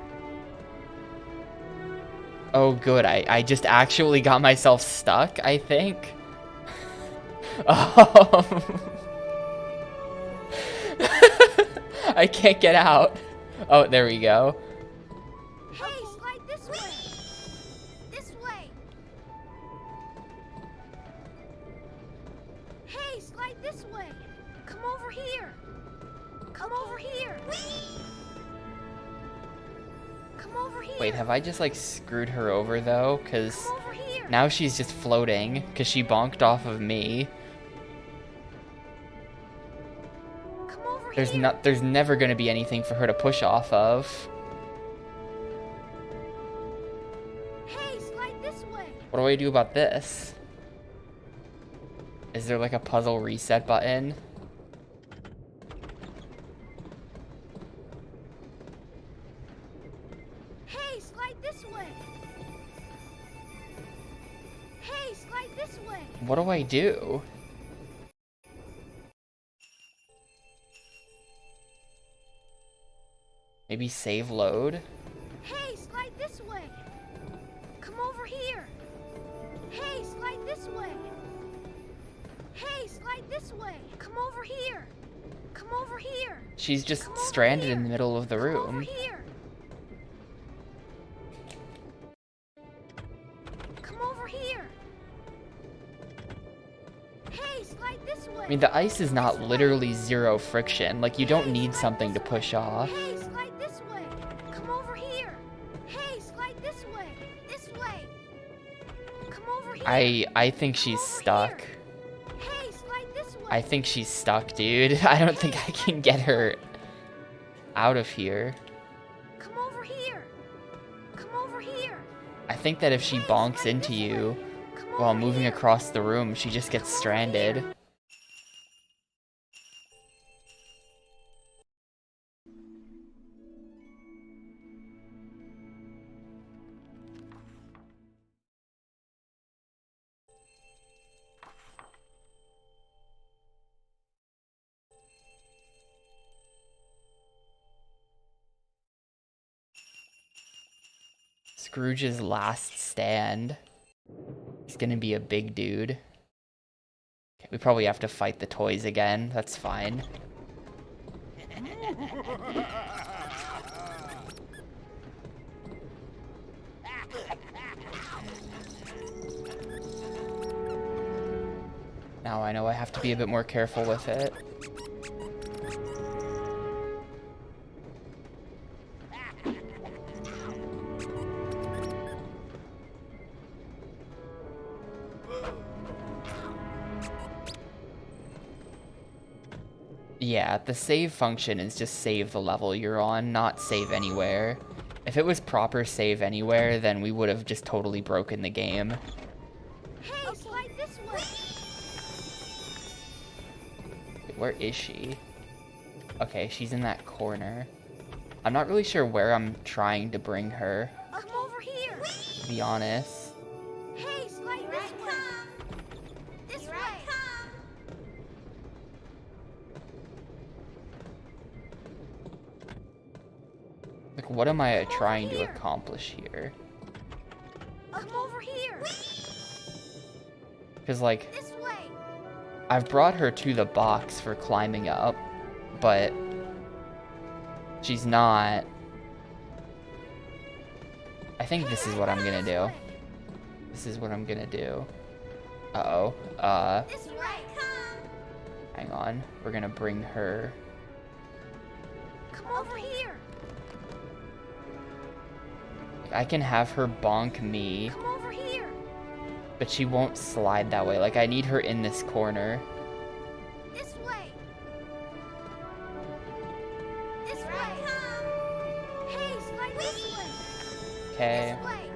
Oh, good, I just actually got myself stuck, I think. Oh. I can't get out. Oh, there we go. Hey, slide this way! This way! Hey, slide this way! Come over here! Come over here! Come over here! Wait, have I just like screwed her over though? Because Come over here! now she's just floating because she bonked off of me. Come over here! There's never gonna be anything for her to push off of. Hey, slide this way! What do I do about this? Is there like a puzzle reset button? Hey, slide this way! Hey, slide this way! What do I do? Maybe save load? Hey, slide this way! Come over here! Hey, slide this way! Hey, slide this way! Come over here! Come over here! She's just Come over stranded here. in the middle of the Come over room. here! Come over here! Hey, slide this way! I mean, the ice is not literally zero friction. Like, you don't need something to push off. Hey, slide this way! Come over here! Hey, slide this way! This way! Come over here. I think she's stuck. Hey, slide this way. I think she's stuck, dude. I don't think I can get her out of here. Come over here. Come over here. I think that if she bonks into you while moving across the room, she just gets stranded. Scrooge's last stand. He's gonna be a big dude. Okay, we probably have to fight the toys again. That's fine. Now I know I have to be a bit more careful with it. Yeah, the save function is just save the level you're on, not save anywhere. If it was proper save anywhere, then we would have just totally broken the game. Hey, slide this way. Wait, where is she? Okay, she's in that corner. I'm not really sure where I'm trying to bring her, Come over here. to be honest. Hey, slide this way. This way. Like, what am I trying to accomplish here? Come over here. Because, like, This way. I've brought her to the box for climbing up, but she's not. I think this is what I'm gonna do. This is what I'm gonna do. Uh-oh. This way. Hang on. We're gonna bring her. Come over here. I can have her bonk me, Come over here. but she won't slide that way. Like, I need her in this corner. This way. This way. Hey, slide this way. Okay. This way.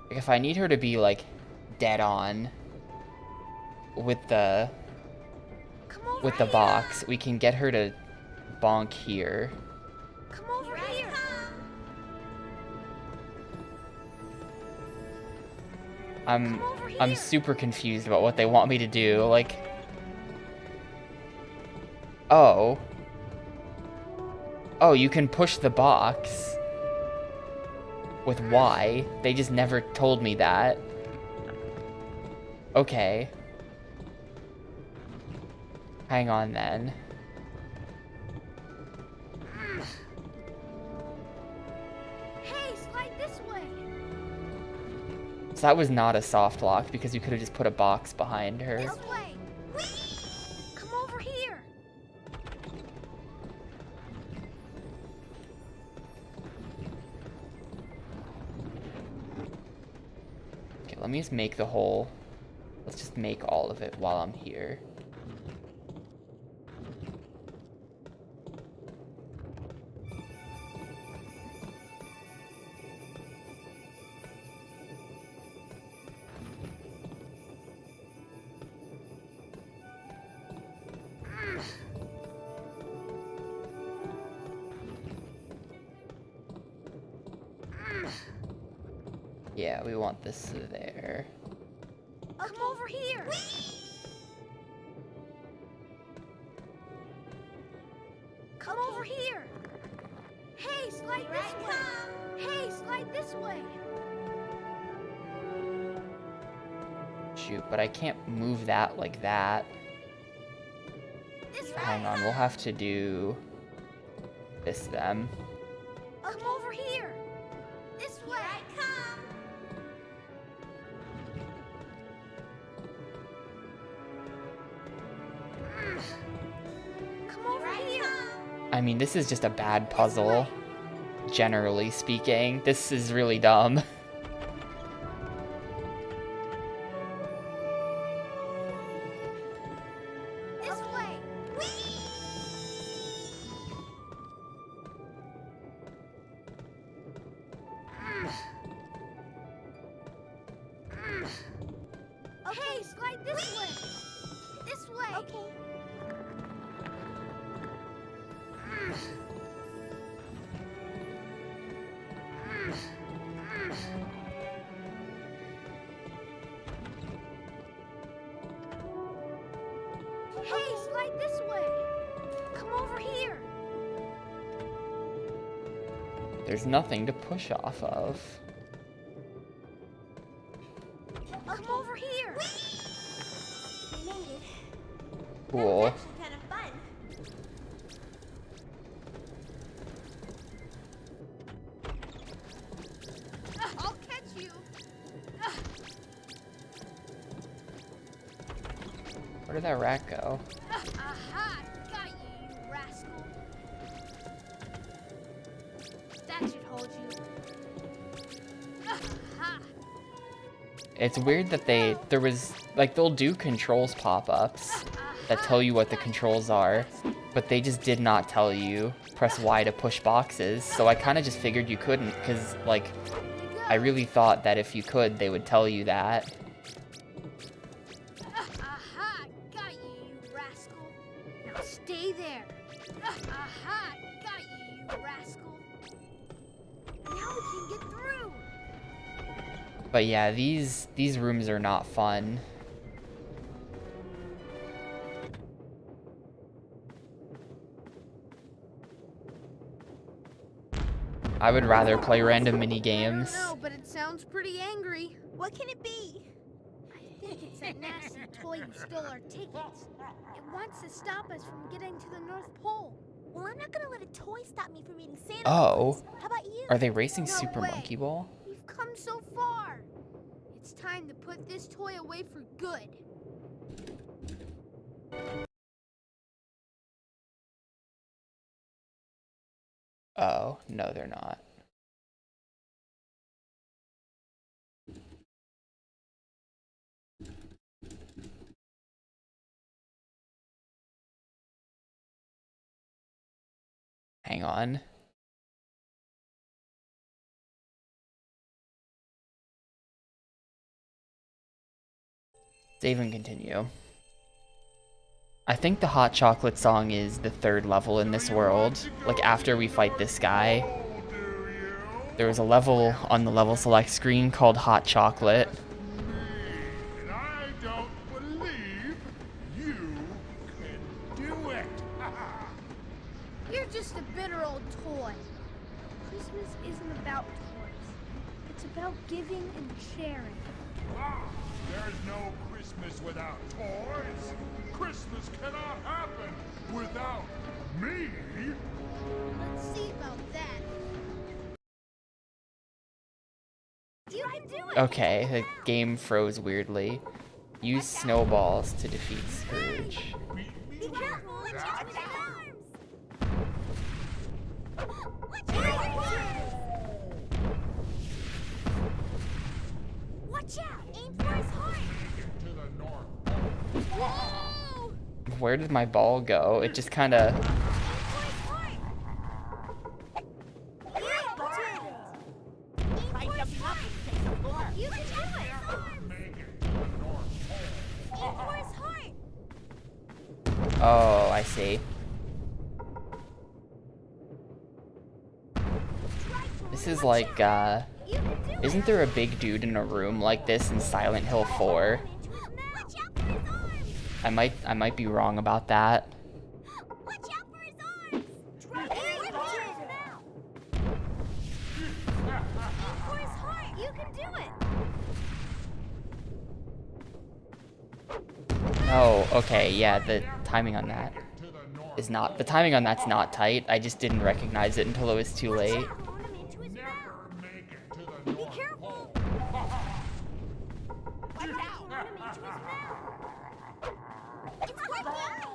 Like, if I need her to be, like, dead on with the Come over here. box, we can get her to bonk here. Come over here. I'm super confused about what they want me to do. Like, oh, you can push the box with Y. They just never told me that. Okay. Hang on then. Hey, slide this way. So that was not a soft lock because you could have just put a box behind her. This way. Come over here. Okay, let me just make the hole. Let's just make all of it while I'm here. Yeah, we want this there. Come over here. Come over here. Hey, slide this way. Hey, slide this way. Shoot, but I can't move that like that. This way. Hang on, we'll have to do this then. Come over here. This way. I come. Come over here. I mean, this is just a bad puzzle. generally speaking. This is really dumb. This way. Okay, slide this way. This way. Okay. Hey, slide this way. Come over here. There's nothing to push off of. Come over here. We made it. Cool. Actually kind of fun. I'll catch you. Where did that rat go? Aha! Got you, you rascal. That should hold you. Aha! It's weird that there was, like, they'll do controls pop-ups that tell you what the controls are, but they just did not tell you press Y to push boxes, so I kind of just figured you couldn't, because, like, I really thought that if you could, they would tell you that. Aha! Got you, you rascal. Now stay there. Aha! Got you, you rascal. Now we can get through. But yeah, these rooms are not fun. I would rather play random mini I games. don't know, but it sounds pretty angry. What can it be? I think it's that nasty toy who stole our tickets. It wants to stop us from getting to the North Pole. Well, I'm not gonna let a toy stop me from meeting Santa Oh. Claus. How about you? Are they racing No Super way. Monkey Ball? We've come so far. It's time to put this toy away for good. Oh, no, they're not. Hang on. Save and continue. I think the hot chocolate song is the third level in this world. Like, after we fight this guy, there was a level on the level select screen called Hot Chocolate. And I don't believe you can do it. You're just a bitter old toy. Christmas isn't about toys. It's about giving and sharing. There's no Christmas without toys. Christmas cannot happen without me. Let's see about that. You can do it. Okay, the game froze weirdly. Use snowballs to defeat Scrooge. Be careful. Watch out with your arms. Watch out. Watch out. Aim for his heart. To the North Pole. Whoa. Where did my ball go? It just kind of... Aim for his heart. Try jumping up and take the floor. You can do it. Make it to the North Pole. Aim for his heart. Oh, I see. This is like, You can do it. isn't there a big dude in a room like this in Silent Hill 4? Watch out for his arms. I might be wrong about that. Watch out for his arms. Try aim for his mouth. Aim for his heart. You can do it. Oh, okay, yeah, the timing on that To the North is not... The timing on that's not tight. I just didn't recognize it until it was too late. Throw him into his mouth. Never make it to the North careful. Pole. Watch out. Throw him into his mouth. It's working.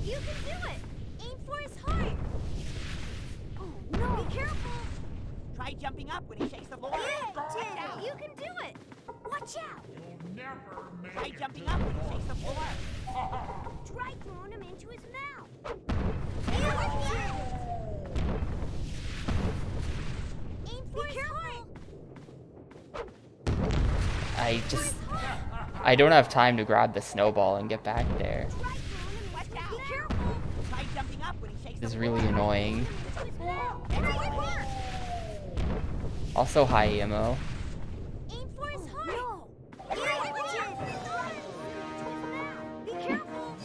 You can do it. Aim for his heart. jumping up when he shakes the floor. Yeah, you can do it. Watch out. You'll never make Try it jumping to up the when he shakes the North floor. Try throwing him into his mouth. Aim for his heart. I don't have time to grab the snowball and get back there. Try throwing him Watch into out. Be careful. Try jumping up when he shakes This is the really floor. annoying. Into his mouth. It's a good work. Also high ammo. Aim for his heart. No. Be careful.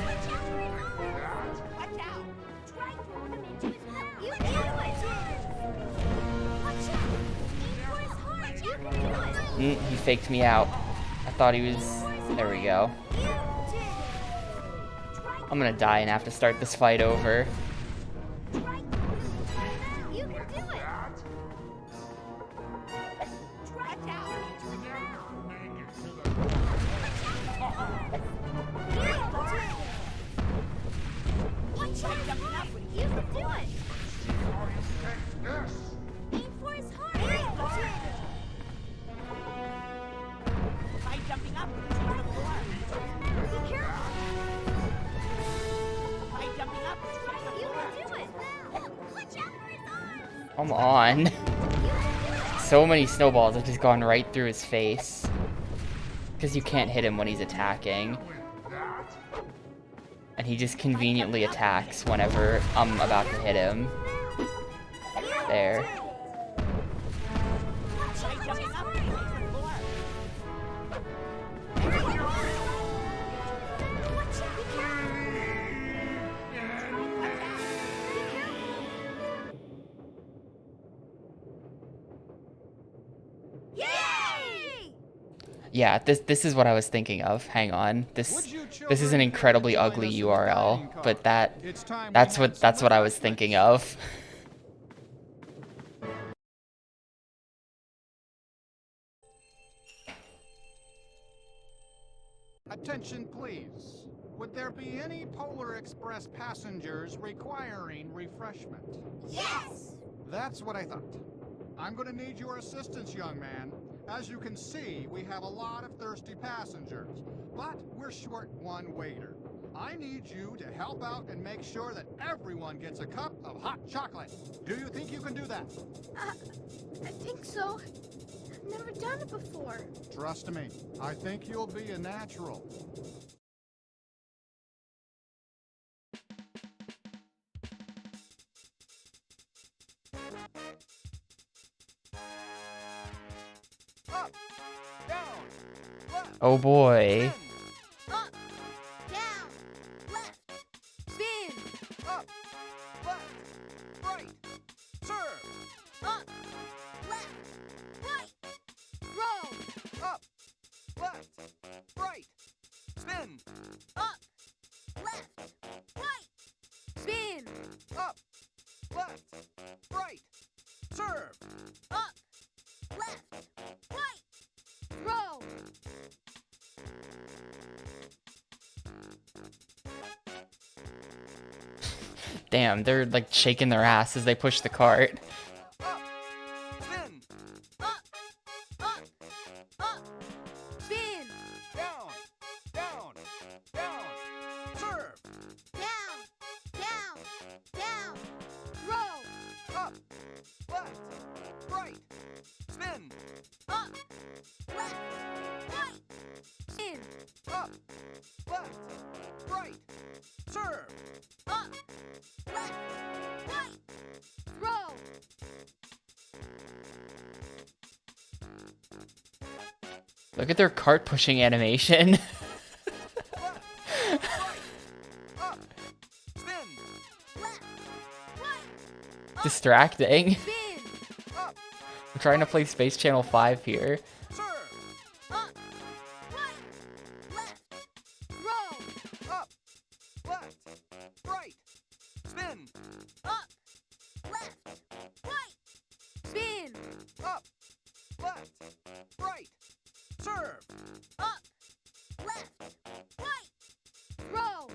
Watch out for his arms. Watch out. Try throwing him into his mouth. You can do it. Watch out. Aim for his heart. You can do it. He faked me out. I thought he was... There we go. You did it. Try I'm gonna die and have to start this fight over. throwing him into his mouth. You can do it. Try Watch out. throwing him into his mouth. make it to the North. Watch Try out. jumping up when he You shakes the can do floor. it. See how you take this. Aim for his heart. Try jumping up when he shakes the floor. Be careful. Try jumping up when he shakes the You floor. can do it. Watch out for his arms. Come on. You can So many snowballs have just gone right through his face. Because you can't hit him when he's attacking. With that, And he just conveniently attacks whenever I'm about to hit him. There. Try jumping up when he shakes the floor. Watch out. Be careful. Watch out. Yay! Yeah, this is what I was thinking of. Hang on. This is an children incredibly join ugly us in the URL, dining car? but It's time we that's had what some I was thinking of. Attention, please. Would there be any Polar Express passengers requiring refreshment? Yes! That's what I thought. I'm going to need your assistance, young man. As you can see, we have a lot of thirsty passengers, but we're short one waiter. I need you to help out and make sure that everyone gets a cup of hot chocolate. Do you think you can do that? I think so. I've never done it before. Trust me, I think you'll be a natural. Up, down, left, Oh boy. Up, down, left, spin, up, left, right, serve, up, left, right, roll, up, left, right, spin, up, left, right, spin, up, left, right, serve, up, left, right, roll. Damn, they're like shaking their ass as they push the cart. up, spin, Up, up, up, spin, down, down, down, serve, down, down, down, roll, up, left, right, spin, up, left, right, spin, up, left, right, serve, up, left, right, roll. Look at their cart pushing animation. left, right, up, spin, Left, right, Distracting. spin, up, I'm trying to play Space Channel 5 here. serve, up, right, left, roll, up, left, right, spin, up, left, right, spin, up, left, right, serve, up, left, right, roll.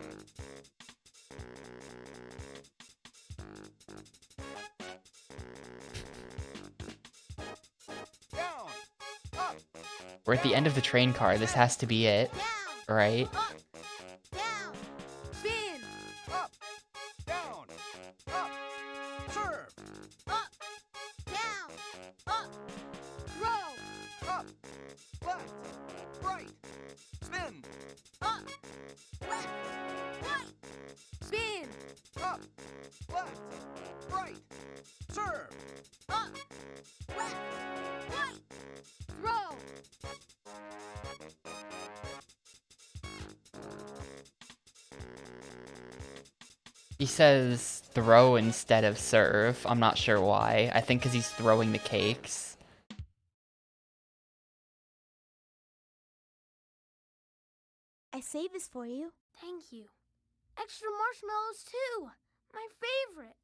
We're at the end of the train car. This has to be it, Down, right? up, down, Spin! Up, down, up, serve, up, down, up, Throw! up, left, right, spin, up, left, right, Spin! up, left, right, serve, up, left, right. Throw! He says throw instead of serve. I'm not sure why. I think because he's throwing the cakes. I saved this for you. Thank you. Extra marshmallows, too! My favorite!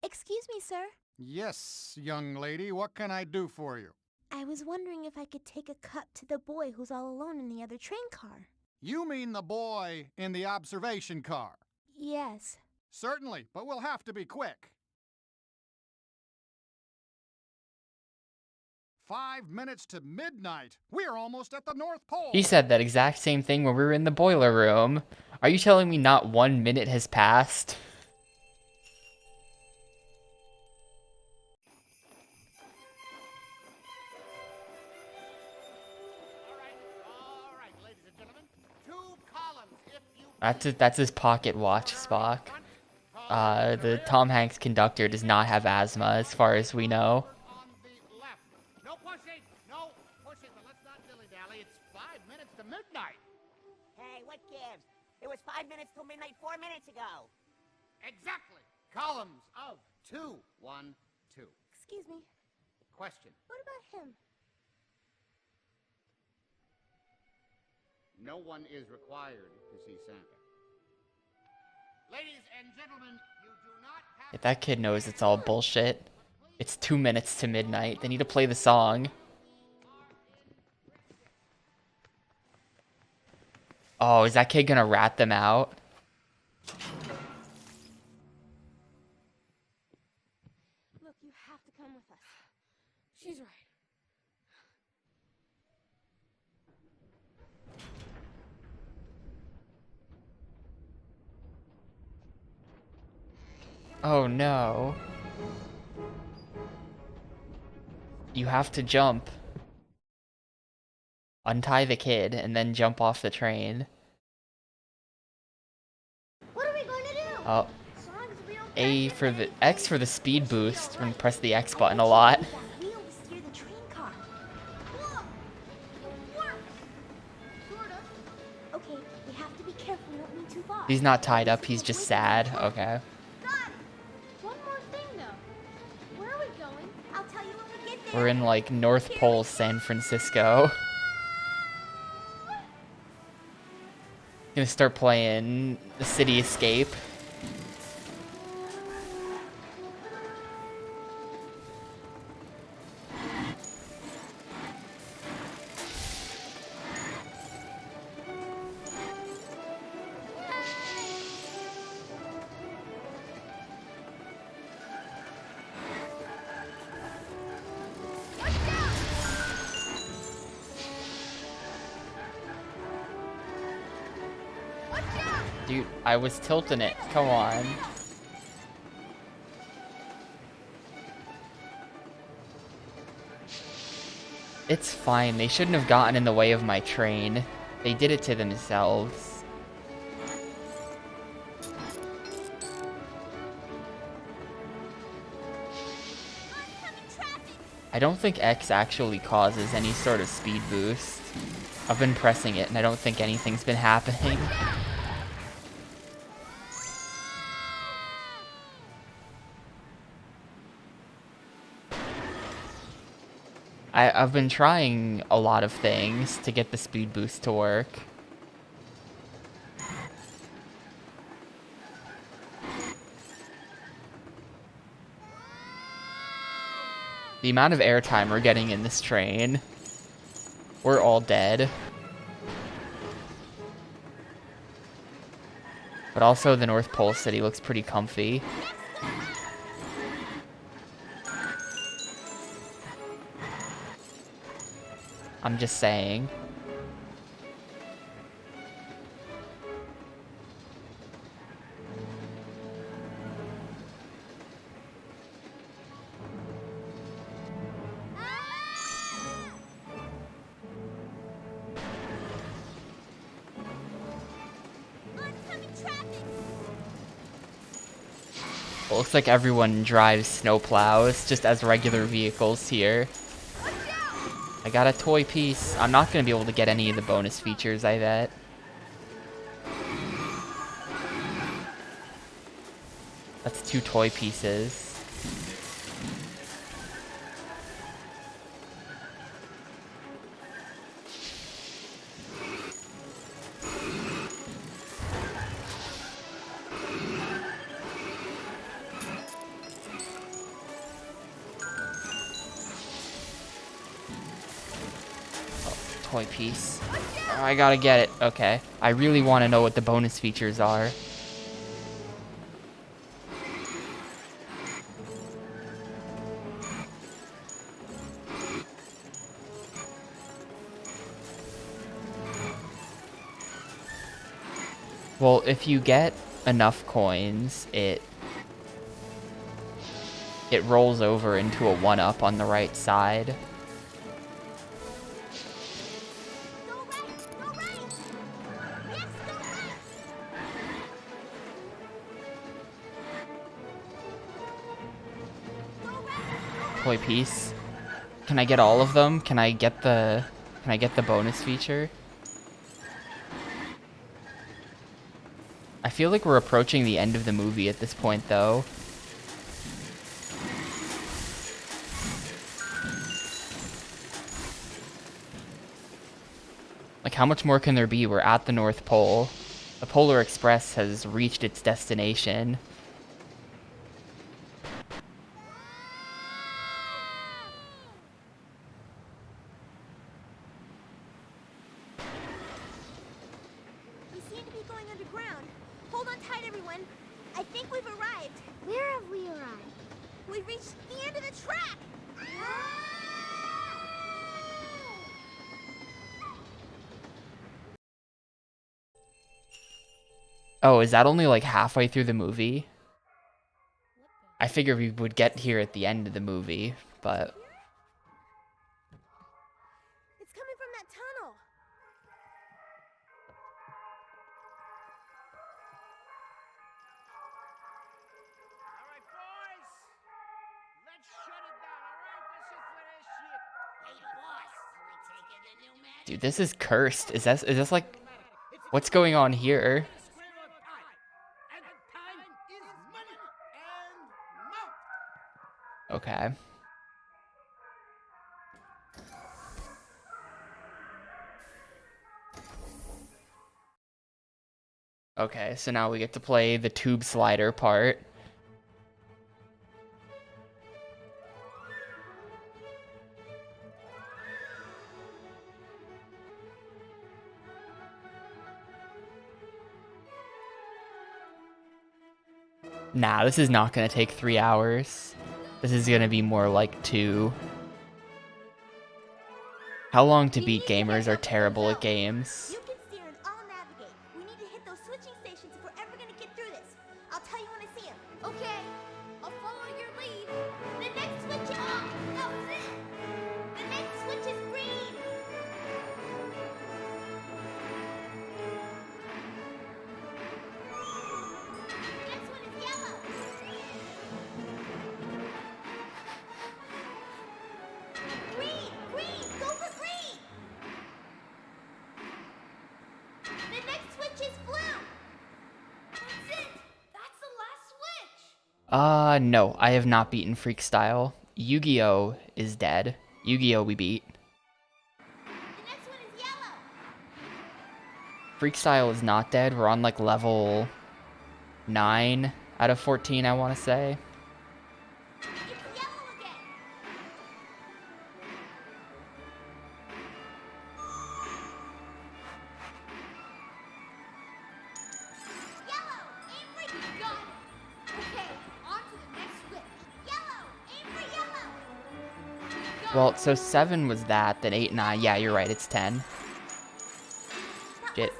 Excuse me, sir. Yes, young lady, what can I do for you? I was wondering if I could take a cup to the boy who's all alone in the other train car. You mean the boy in the observation car? Yes. Certainly, but we'll have to be quick. 5 minutes to midnight. We're almost at the North Pole. He said that exact same thing when we were in the boiler room. Are you telling me not 1 minute has passed? All right, ladies and gentlemen. 2 columns if you That's his pocket watch, Spock. The Tom Hanks conductor does not have asthma, as far as we know. on the left. No pushing, no pushing, but let's not dilly-dally. It's 5 minutes to midnight. Hey, what gives? It was 5 minutes till midnight 4 minutes ago. Exactly. Columns of 2. 1, 2. Excuse me. Question. What about him? No one is required to see Santa. Ladies and gentlemen, you do not have If that kid knows it's all bullshit. It's 2 minutes to midnight. They need to play the song. Oh, is that kid gonna rat them out? Look, you have to come with us. She's right. Oh no. You have to jump. Untie the kid and then jump off the train. What are we going to do? Oh, As long as we don't A crash for into the anything, X for the we'll speed be boost all when you right. press the X I button a bet you lot. use that wheel to steer the train car. Whoa! It works! Sort of. Okay, we have to be careful we don't move too far. He's not tied up, he's just sad. Okay. Got it! One more thing, though. Where are we going? I'll tell you when we get there. We're in like North Pole, San Francisco. Gonna start playing the City Escape. Dude, I was tilting it. Come on. It's fine. They shouldn't have gotten in the way of my train. They did it to themselves. I don't think X actually causes any sort of speed boost. I've been pressing it and I don't think anything's been happening. I've been trying a lot of things to get the speed boost to work. The amount of airtime we're getting in this train, we're all dead. But also the North Pole City looks pretty comfy. I'm just saying. Oncoming traffic! It looks like everyone drives snowplows just as regular vehicles here. I got a toy piece. I'm not going to be able to get any of the bonus features, I bet. That's 2 toy pieces. Toy piece. Oh, I gotta get it. Okay. I really want to know what the bonus features are. Well, if you get enough coins, it rolls over into a 1-up on the right side. Go right! Go right! Yes, go right! Go right! Toy piece. Can I get all of them? Can I get the bonus feature? I feel like we're approaching the end of the movie at this point, though. Like, how much more can there be? We're at the North Pole. The Polar Express has reached its destination. We seem to be going underground. Hold on tight, everyone. I think we've arrived. Where have we arrived? We've reached the end of the track! Oh, is that only like halfway through the movie? I figured we would get here at the end of the movie, but... It's coming from that tunnel. All right, boys. Let's shut it down, all right? This is for this shit. Hey, boss. Are we taking the new magic? Dude, this is cursed. Is this like... What's going on here? Square of pi. And time is money. And mount. Okay. Okay, so now we get to play the tube slider part. Nah, this is not gonna take 3 hours. This is gonna be more like 2. How long to beat gamers are terrible at games. You can steer and I'll navigate. We need to hit those switching stations if we're ever gonna get through this. I'll tell you when I see them. Okay, I'll follow your lead. The next switch is off. That was it. The next switch is green. The next one is yellow. Green, green, go for green. The next switch is blue. That's it. That's the last switch. No, I have not beaten Freakstyle. Yu-Gi-Oh! Is dead. Yu-Gi-Oh! We beat. The next one is yellow. Freakstyle is not dead. We're on like level 9 out of 14, I want to say. It's yellow again. Yellow, aim for got it. Okay, on to the next switch. Yellow, aim for yellow. Got Well, so 7 was that, then 8, 9. Yeah, you're right, it's 10. Shit.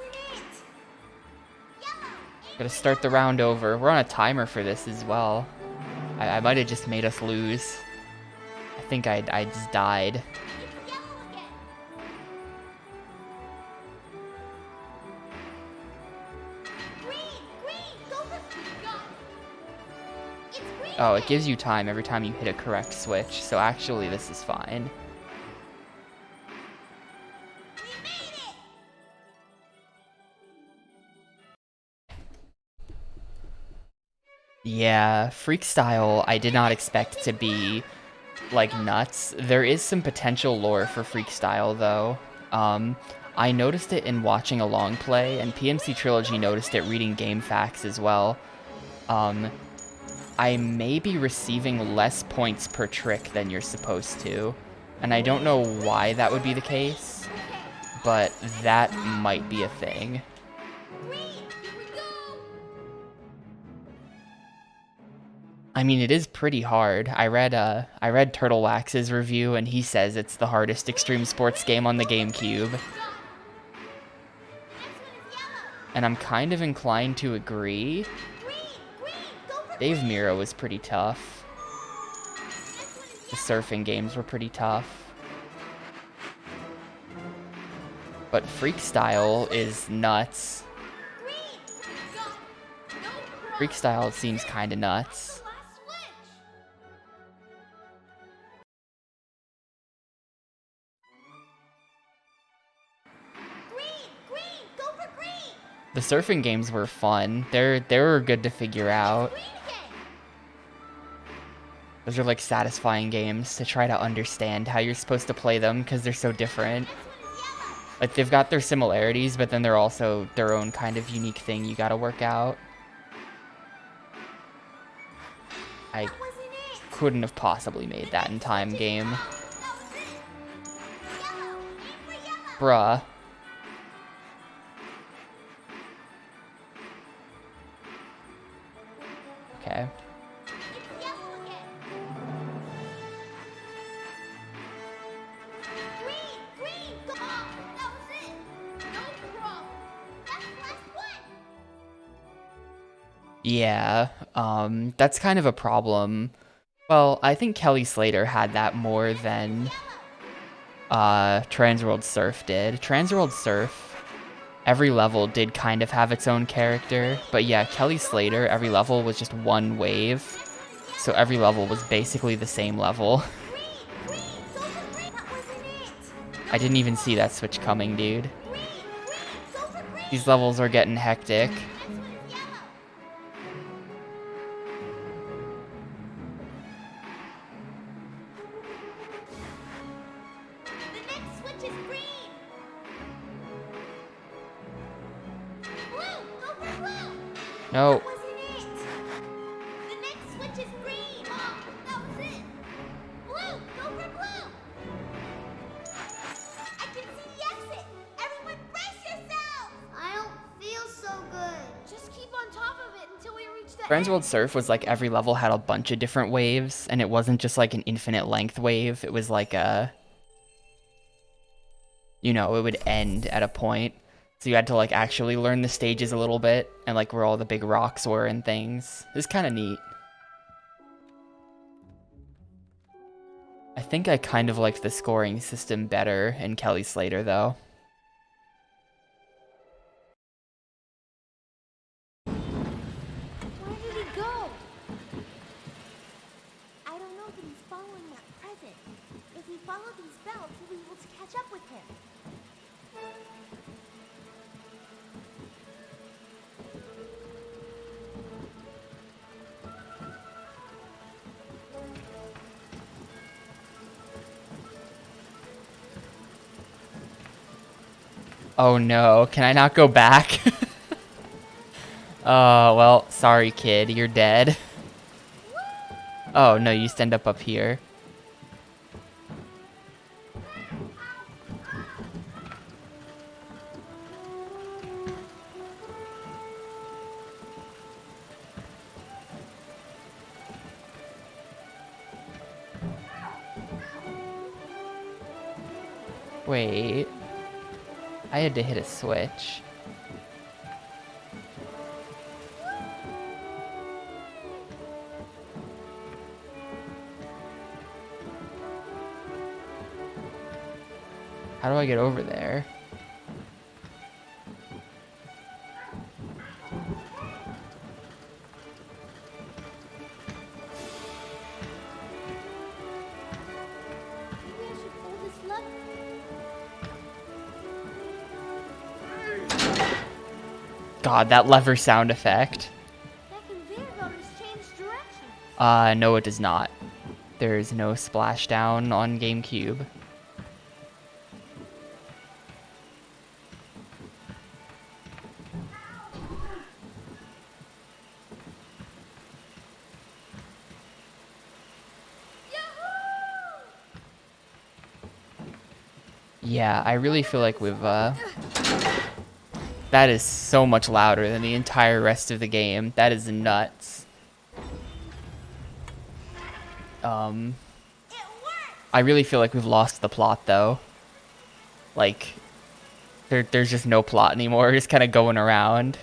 Gotta start the round over. We're on a timer for this as well. I might have just made us lose. I think I just died. Oh, it gives you time every time you hit a correct switch, so actually this is fine. Yeah, Freak Style I did not expect to be, like, nuts. There is some potential lore for Freak Style, though. I noticed it in watching a long play, and PMC Trilogy noticed it reading game facts as well. I may be receiving less points per trick than you're supposed to, and I don't know why that would be the case, but that might be a thing. I mean, it is pretty hard. I read Turtle Wax's review, and he says it's the hardest extreme sports game on the GameCube. And I'm kind of inclined to agree. Dave Miro was pretty tough. The surfing games were pretty tough. But Freak Style is nuts. Freak Style seems kinda nuts. The surfing games were fun. They were good to figure out. Those are like satisfying games to try to understand how you're supposed to play them because they're so different. Like, they've got their similarities, but then they're also their own kind of unique thing you gotta work out. I couldn't have possibly made that in time, game. Bruh. Okay. Yeah, that's kind of a problem. Well, I think Kelly Slater had that more than Transworld Surf did. Transworld Surf, every level did kind of have its own character, but yeah, Kelly Slater, every level was just one wave, so every level was basically the same level. I didn't even see that switch coming, dude. These levels are getting hectic. No. Transworld Surf was like every level had a bunch of different waves, and it wasn't just like an infinite length wave. It was like a, you know, it would end at a point. So you had to like actually learn the stages a little bit and like where all the big rocks were and things. It's kind of neat. I think I kind of liked the scoring system better in Kelly Slater though. Where did he go? I don't know, but he's following that present. If we follow these bells, we'll be able to catch up with him. Oh no, can I not go back? Oh, well, sorry kid, you're dead. Oh no, you stand up here. Wait. I had to hit a switch. How do I get over there? Maybe I should pull this lever. God, that lever sound effect. That conveyor belt has changed direction. No it does not. There is no splashdown on Gamecube. Yeah, I really feel like we've, that is so much louder than the entire rest of the game. That is nuts. I really feel like we've lost the plot, though. Like, there's just no plot anymore. We're just kind of going around.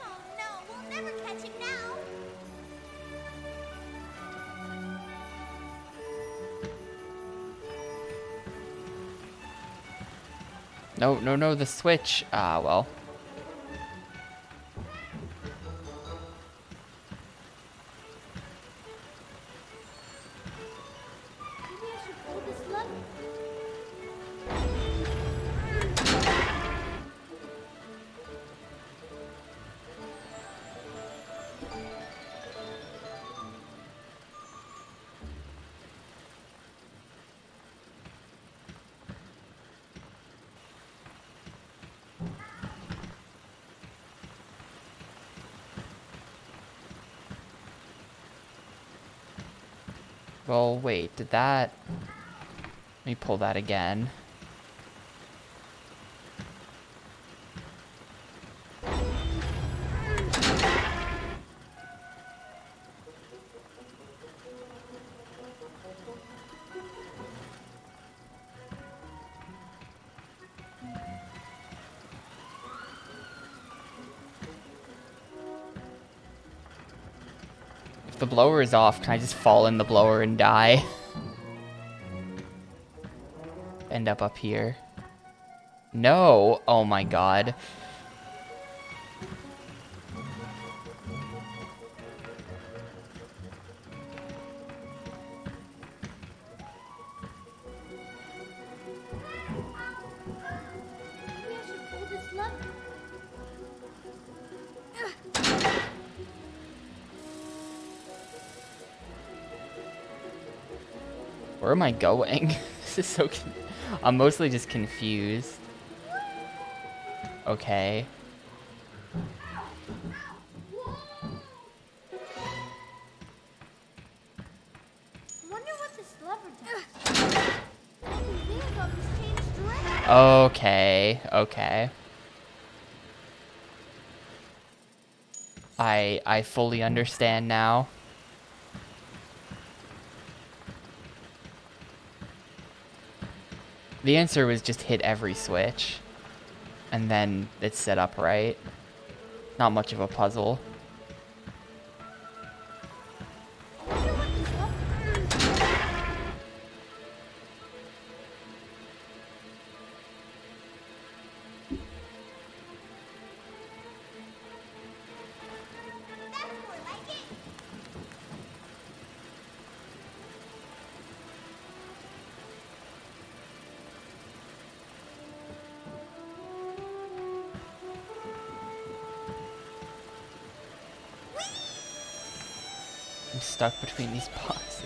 Oh no, we'll never catch him now. No, no, no, the switch. Ah, well. Maybe I should pull this lever. Well, wait, did that... Let me pull that again. If the blower is off, can I just fall in the blower and die? End up here. No! Oh my god. Maybe I should pull this lever. Where am I going? This is so... I'm mostly just confused. Okay. Wonder what this lever does. That conveyor belt has changed direction. Okay. Okay. I fully understand now. The answer was just hit every switch. And then it's set up right. Not much of a puzzle. Wonder what this lever does. That's more like it. I'm stuck between these boxes.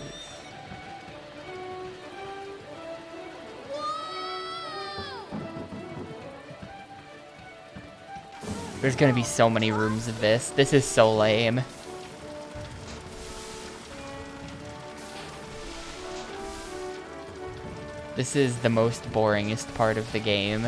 There's gonna be so many rooms of this. This is so lame. This is the most boringest part of the game.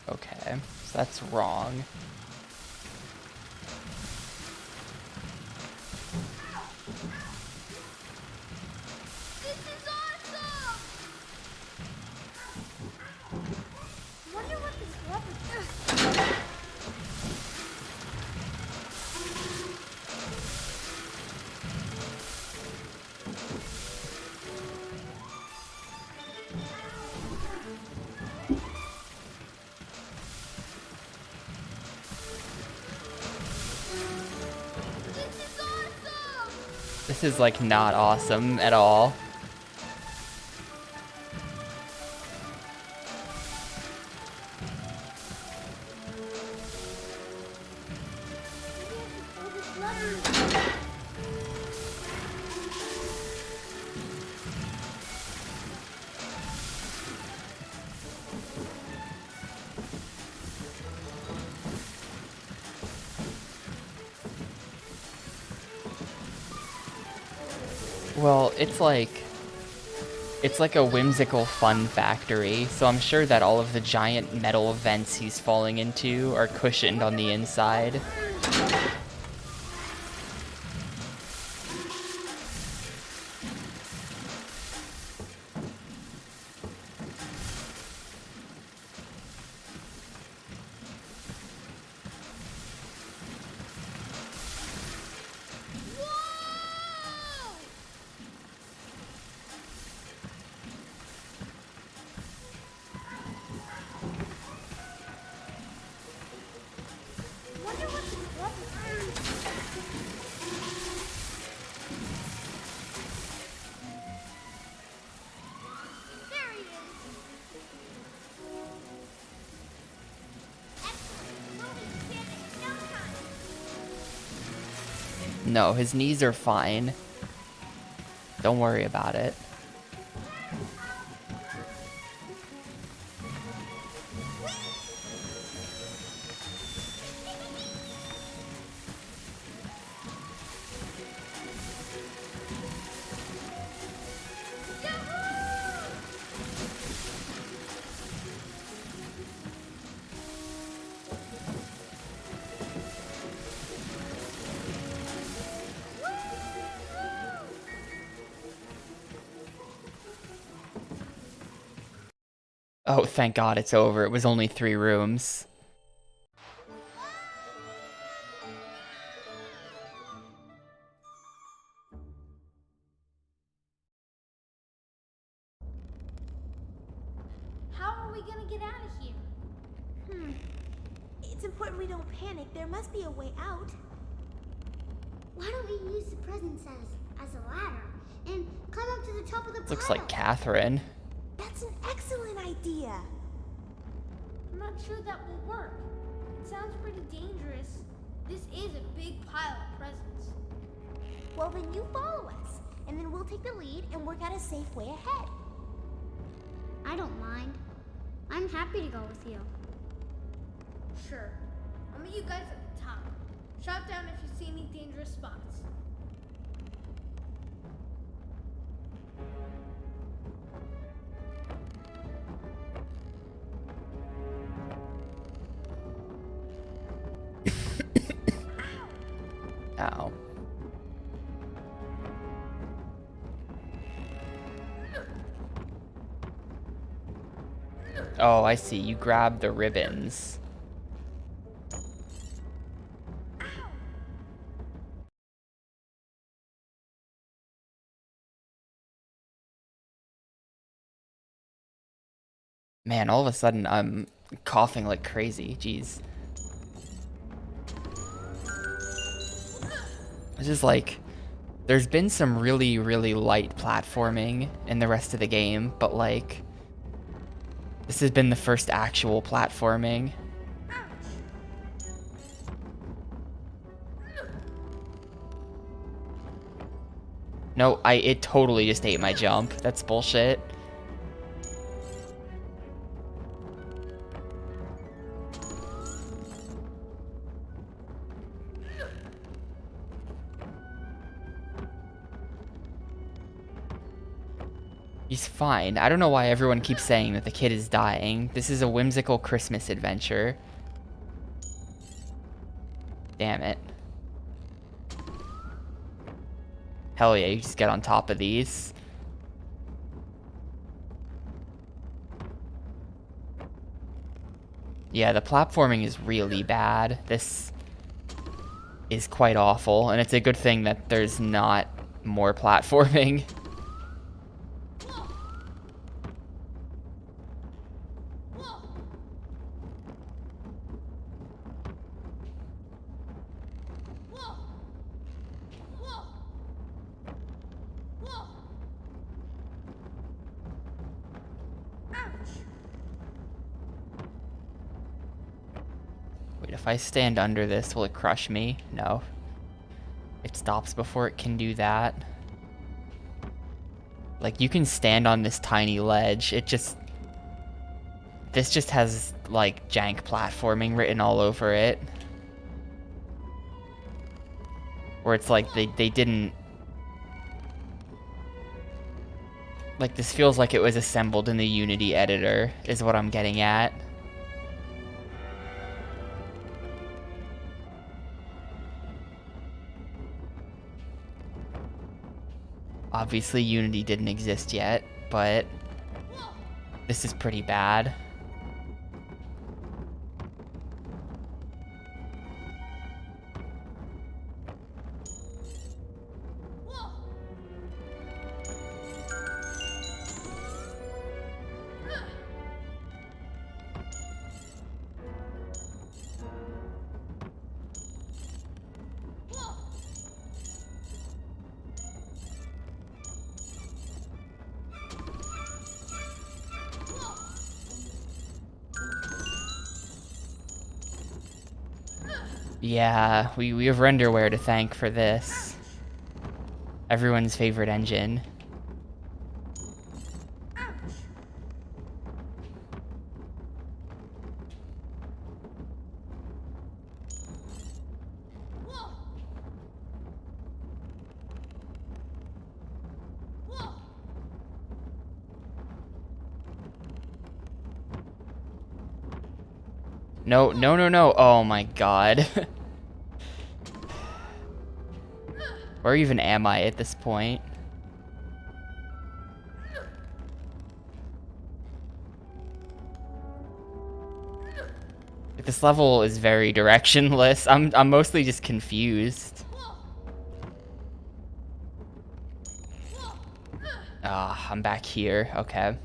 Okay, so that's wrong. This is awesome! Wonder what this rubber. This is like not awesome at all. Well, it's like a whimsical fun factory, so I'm sure that all of the giant metal vents he's falling into are cushioned on the inside. Wonder what this rubber. There he is. Excellent. We'll be standing in no time. No, his knees are fine. Don't worry about it. Oh, thank God it's over. It was only 3 rooms. How are we gonna get out of here? It's important we don't panic. There must be a way out. Why don't we use the presents as a ladder and climb up to the top of the pile? Looks like Catherine. That's an excellent idea. I'm not sure that will work. It sounds pretty dangerous. This is a big pile of presents. Well, then you follow us, and then we'll take the lead and work out a safe way ahead. I don't mind. I'm happy to go with you. Sure. I'll meet you guys at the top. Shout down if you see any dangerous spots. Ow. Oh, I see. You grab the ribbons. Man, all of a sudden I'm coughing like crazy. Jeez. It's just like, there's been some really, really light platforming in the rest of the game, but like, this has been the first actual platforming. No, it totally just ate my jump. That's bullshit. He's fine. I don't know why everyone keeps saying that the kid is dying. This is a whimsical Christmas adventure. Damn it. Hell yeah, you just get on top of these. Yeah, the platforming is really bad. This is quite awful, and it's a good thing that there's not more platforming. Wait, if I stand under this, will it crush me? No. It stops before it can do that. Like, you can stand on this tiny ledge. This just has, like, jank platforming written all over it. Where it's like, they didn't... Like, this feels like it was assembled in the Unity editor, is what I'm getting at. Obviously, Unity didn't exist yet, but this is pretty bad. Yeah, we have renderware to thank for this. Everyone's favorite engine. No, no, no, no. Oh my god. Where even am I at this point? This level is very directionless. I'm mostly just confused. Ah, I'm back here. Okay.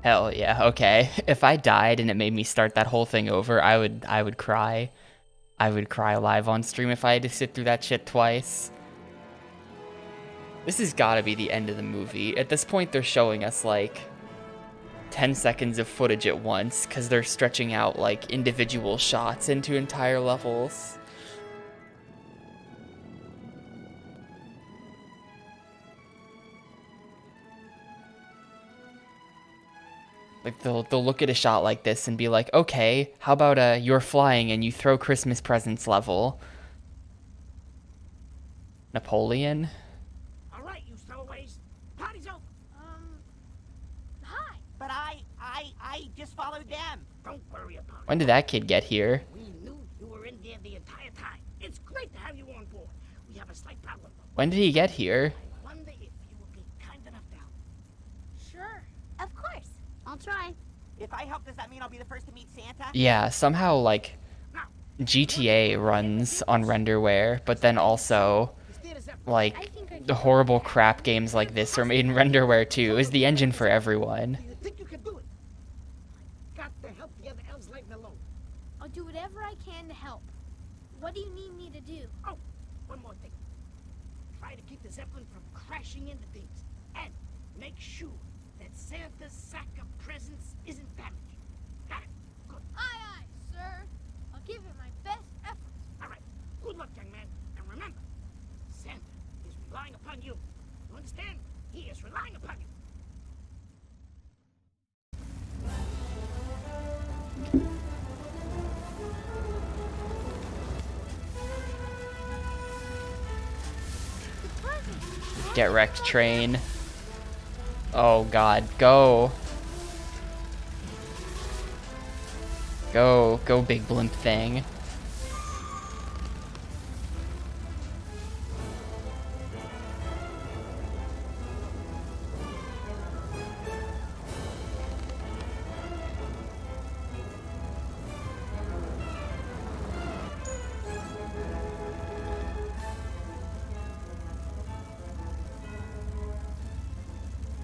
Hell yeah, okay. If I died and it made me start that whole thing over, I would cry. I would cry live on stream if I had to sit through that shit twice. This has gotta be the end of the movie. At this point, they're showing us, like, 10 seconds of footage at once, because they're stretching out, like, individual shots into entire levels. Like they'll look at a shot like this and be like, okay, how about you're flying and you throw Christmas presents level. Napoleon? All right, you stowaways. Party's over. Hi. But I just followed them. Don't worry about it. When did that kid get here? We knew you were in there the entire time. It's great to have you on board. We have a slight problem. When did he get here? I wonder if you would be kind enough to help. Sure. Of course. I'll try. If I help, does that mean I'll be the first to meet Santa? Yeah, somehow, like, GTA runs on renderware, but then also, like, the horrible crap games like this are made in renderware too. Is the engine for everyone. Do you think you can do it? Got to help the other elves leave me alone. I'll do whatever I can to help. What do you need me to do? Oh, one more thing. Try to keep the Zeppelin from crashing into things. And make sure that Santa's sack of presents isn't damaged. Got it? Good. Aye, aye, sir. I'll give it my best efforts. All right. Good luck, young man. And remember, Santa is relying upon you. You understand? He is relying upon you. Get wrecked train. Oh god, go. Go big blimp thing.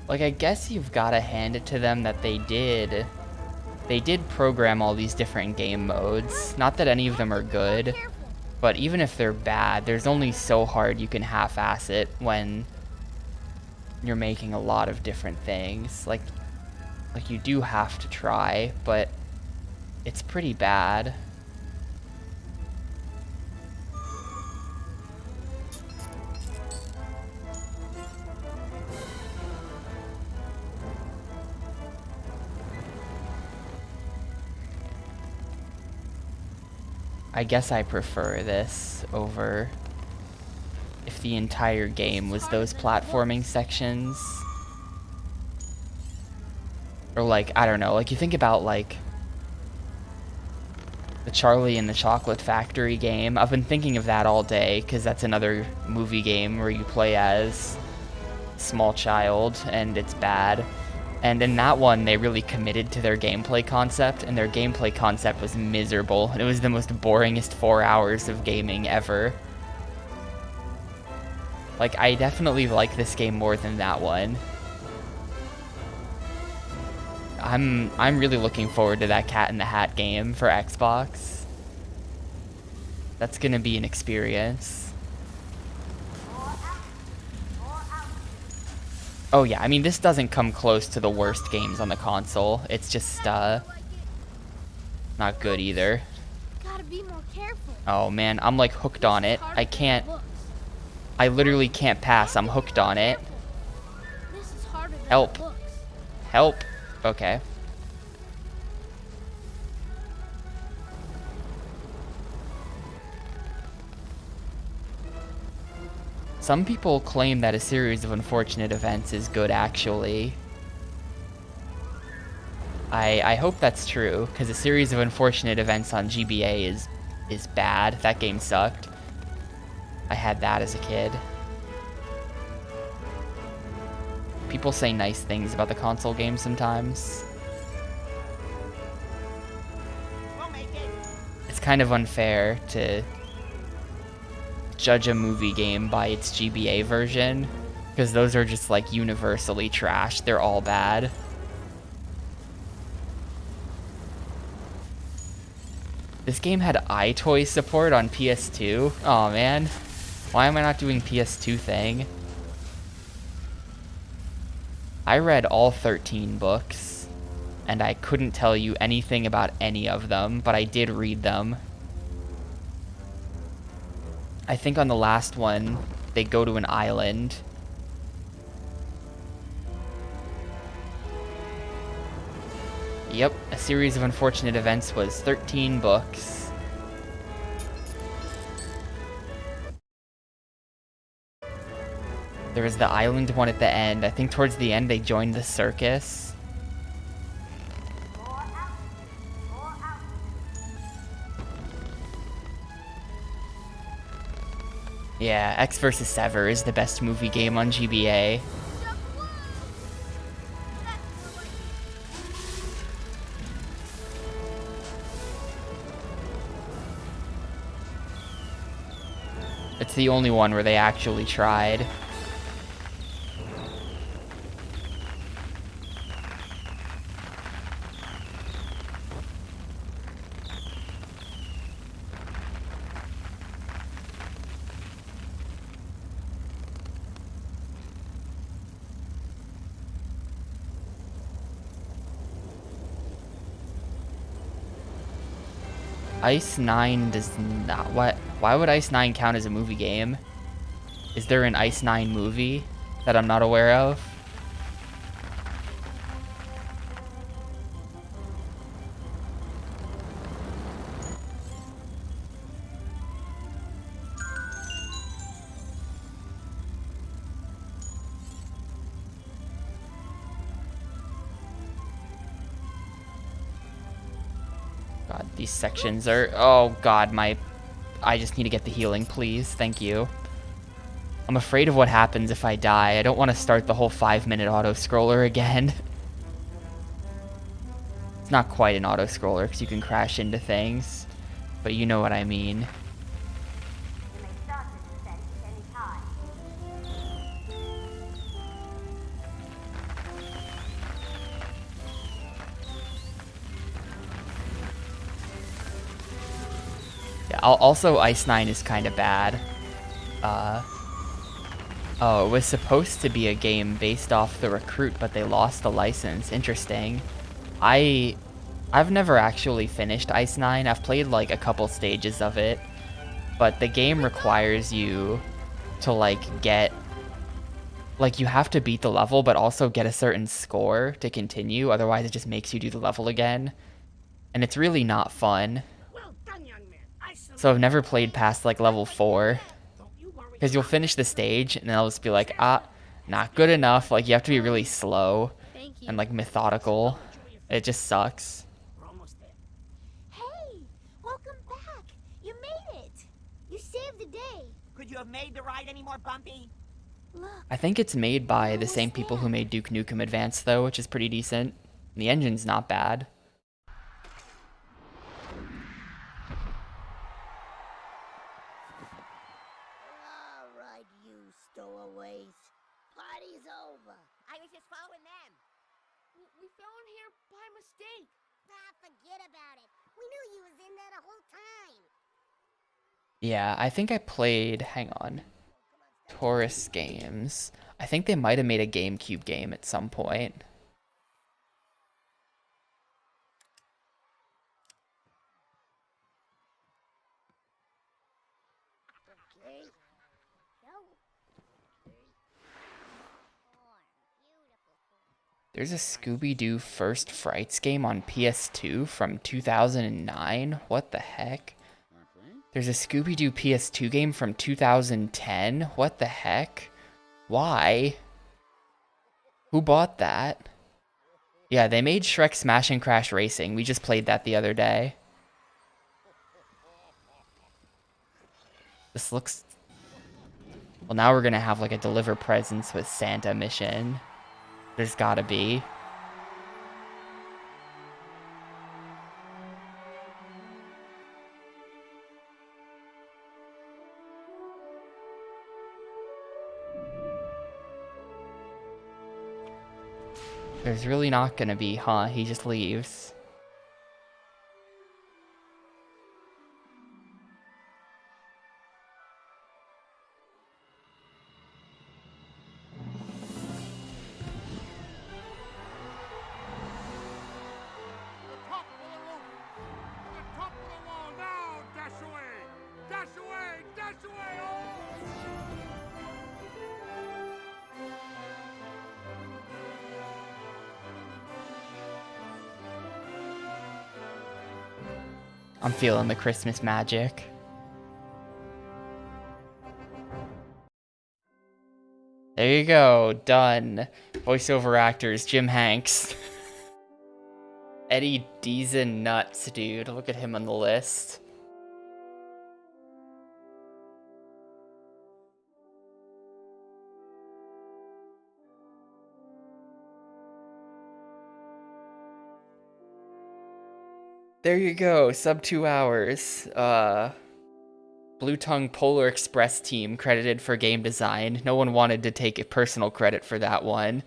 Like, I guess you've got to hand it to them that they did program all these different game modes. Not that any of them are good, but even if they're bad, there's only so hard you can half-ass it when you're making a lot of different things. Like you do have to try, but it's pretty bad. I guess I prefer this over if the entire game was those platforming sections. Or like, I don't know, like you think about like the Charlie and the Chocolate Factory game. I've been thinking of that all day because that's another movie game where you play as a small child and it's bad. And in that one, they really committed to their gameplay concept, and their gameplay concept was miserable. It was the most boringest 4 hours of gaming ever. Like, I definitely like this game more than that one. I'm really looking forward to that Cat in the Hat game for Xbox. That's gonna be an experience. Oh yeah, I mean, this doesn't come close to the worst games on the console. It's just, not good either. Gotta be more careful. Oh man, I'm like hooked on it. I literally can't pass. I'm hooked on it. This is harder than Help. it looks. Help. Okay. Some people claim that a series of unfortunate events is good, actually. I hope that's true, because a series of unfortunate events on GBA is bad. That game sucked. I had that as a kid. People say nice things about the console game sometimes. We'll make it. It's kind of unfair to judge a movie game by its GBA version, because those are just like universally trash. They're all bad. This game had iToy support on PS2. Oh man, why am I not doing PS2 thing? I read all 13 books, and I couldn't tell you anything about any of them, but I did read them. I think on the last one, they go to an island. Yep, a series of unfortunate events was 13 books. There was the island one at the end. I think towards the end they joined the circus. Yeah, X vs. Sever is the best movie game on GBA. It's the only one where they actually tried. Ice 9 does not... What? Why would Ice 9 count as a movie game? Is there an Ice 9 movie that I'm not aware of? God, these sections are... Oh god, I just need to get the healing, please. Thank you. I'm afraid of what happens if I die. I don't want to start the whole 5-minute auto-scroller again. It's not quite an auto-scroller because you can crash into things, but you know what I mean. Yeah, also Ice 9 is kind of bad. Oh, it was supposed to be a game based off The Recruit, but they lost the license. Interesting. I've never actually finished Ice 9. I've played like a couple stages of it, but the game requires you to like get... Like, you have to beat the level, but also get a certain score to continue. Otherwise, it just makes you do the level again. And it's really not fun. Well done, young man. I salute So I've never played past like level 4. Don't you worry. Because you'll finish the stage, and then I'll just be like, not good enough. Like, you have to be really slow Thank you. and like methodical. It just sucks. We're almost there. Hey, welcome back. You made it. You saved the day. Could you have made the ride any more bumpy? Look, I think it's made by the same people who made Duke Nukem Advance, though, which is pretty decent. The engine's not bad. all right, you stowaways. Party's over. I was just following them. We fell in here by mistake. Ah, forget about it. We knew you was in there the whole time. Yeah, I think I played, hang on, Taurus Games. I think they might have made a GameCube game at some point. Okay. Go. There's a Scooby-Doo First Frights game on PS2 from 2009. What the heck? There's a Scooby-Doo PS2 game from 2010. What the heck? Why? Who bought that? Yeah, they made Shrek Smash and Crash Racing. We just played that the other day. This looks... Well, now we're gonna have like a deliver presents with Santa mission. There's gotta be. There's really not gonna be, huh? He just leaves. The top of the roof! The top of the wall! Now! Dash away! Dash away! Dash away! Oh! I'm feeling the Christmas magic. There you go, done. Voiceover actors, Jim Hanks. Eddie Deezen nuts, dude. Look at him on the list. There you go, sub 2 hours. Blue Tongue Polar Express team credited for game design. No one wanted to take personal credit for that one.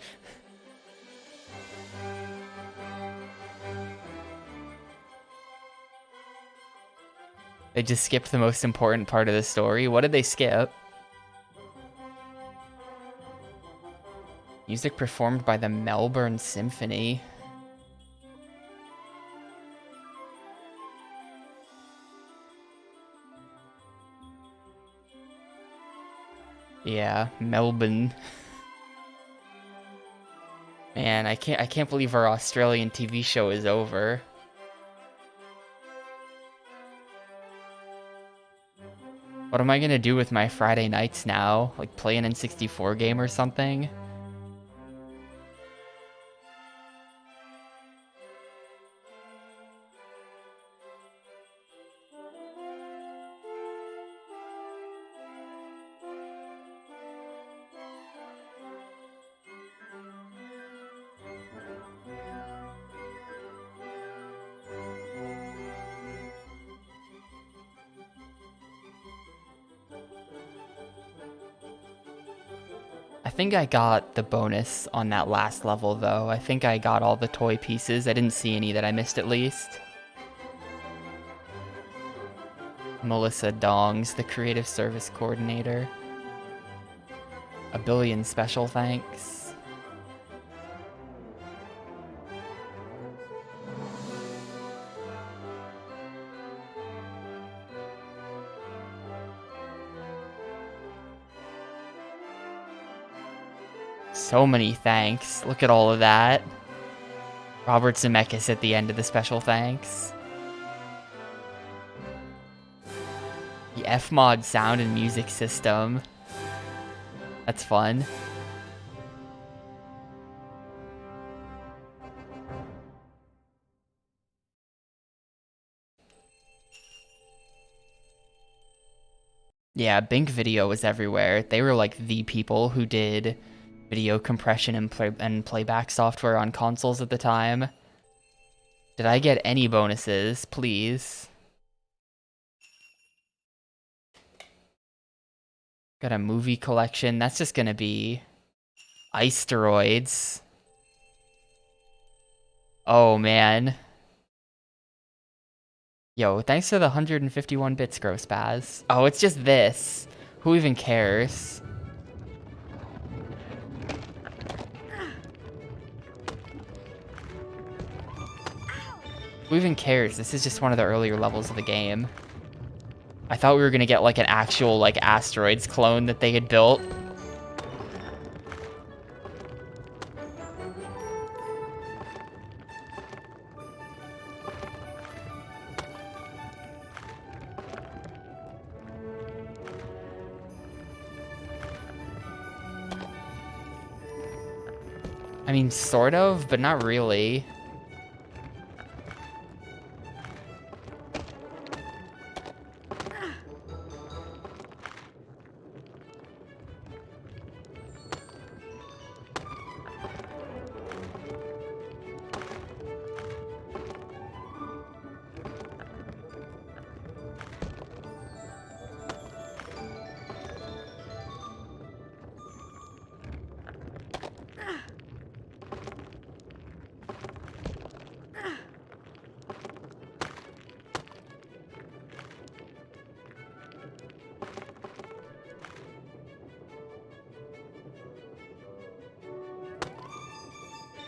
They just skipped the most important part of the story. What did they skip? Music performed by the Melbourne Symphony. Yeah, Melbourne. Man, I can't believe our Australian TV show is over. What am I gonna do with my Friday nights now? Like play an N64 game or something? I think I got the bonus on that last level, though. I think I got all the toy pieces. I didn't see any that I missed, at least. Melissa Dongs, the creative service coordinator. A billion special thanks. So many thanks. Look at all of that. Robert Zemeckis at the end of the special thanks. The Fmod sound and music system. That's fun. Yeah, Bink Video was everywhere. They were like the people who did video compression and playback software on consoles at the time. Did I get any bonuses, please? Got a movie collection. That's just gonna be Iceroids. Oh, man. Yo, thanks for the 151 bits, Gross Spaz. Oh, it's just this. Who even cares? Who even cares? This is just one of the earlier levels of the game. I thought we were gonna get like an actual like Asteroids clone that they had built. I mean, sort of, but not really.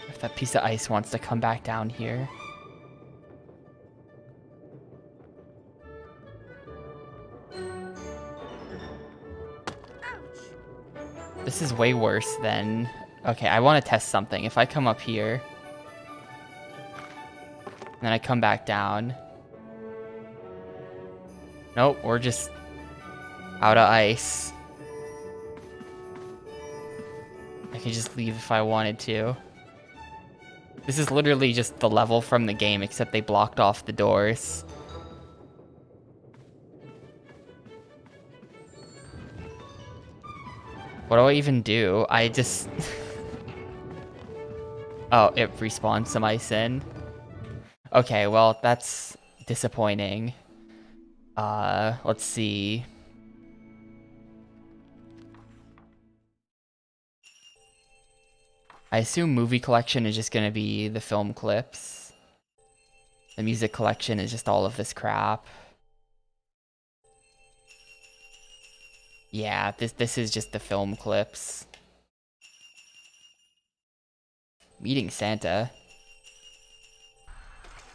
If that piece of ice wants to come back down here. This is way worse than... Okay, I want to test something. If I come up here, and then I come back down, Nope, we're just out of ice. I could just leave if I wanted to. This is literally just the level from the game, except they blocked off the doors. What do I even do? I just... Oh, it respawned some ice in. Okay, well, that's disappointing. Let's see. I assume movie collection is just gonna be the film clips. The music collection is just all of this crap. Yeah, this is just the film clips. Meeting Santa.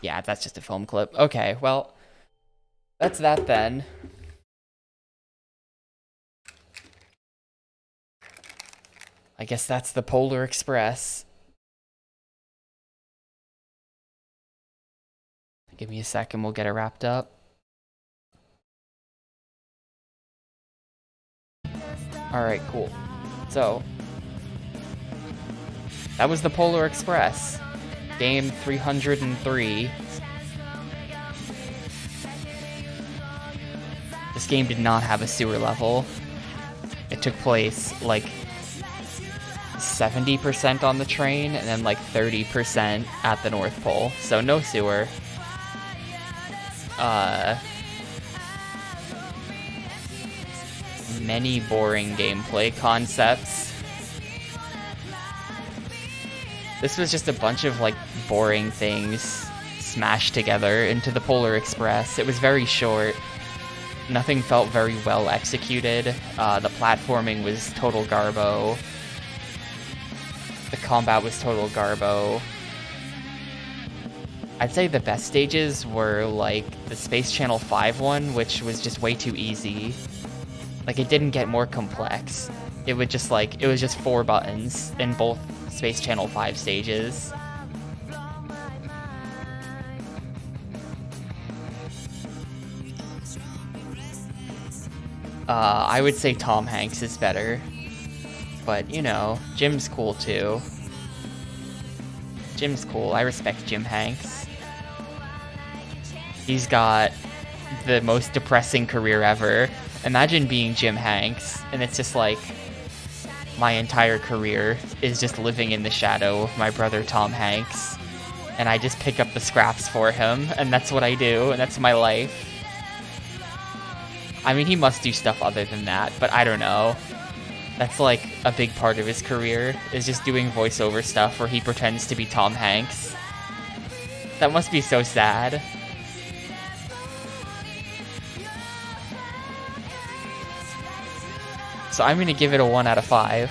Yeah, that's just a film clip. Okay, well, that's that then. I guess that's the Polar Express. Give me a second, we'll get it wrapped up. Alright, cool. So, that was the Polar Express. Game 303. This game did not have a sewer level. It took place, like, 70% on the train, and then, like, 30% at the North Pole. So, no sewer. Many boring gameplay concepts. This was just a bunch of, like, boring things smashed together into the Polar Express. It was very short. Nothing felt very well executed. The platforming was total garbo. The combat was total garbo. I'd say the best stages were, like, the Space Channel 5 one, which was just way too easy. Like, it didn't get more complex. It would just, like, it was just 4 buttons in both Space Channel 5 stages. I would say Tom Hanks is better. But, you know, Jim's cool too. Jim's cool. I respect Jim Hanks. He's got the most depressing career ever. Imagine being Jim Hanks, and it's just like, my entire career is just living in the shadow of my brother Tom Hanks. And I just pick up the scraps for him, and that's what I do, and that's my life. I mean, he must do stuff other than that, but I don't know. That's like a big part of his career, is just doing voiceover stuff where he pretends to be Tom Hanks. That must be so sad. So I'm gonna give it a 1 out of 5.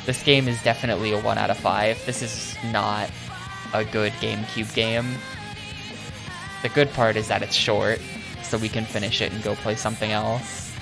This game is definitely a 1 out of 5. This is not a good GameCube game. The good part is that it's short, so we can finish it and go play something else.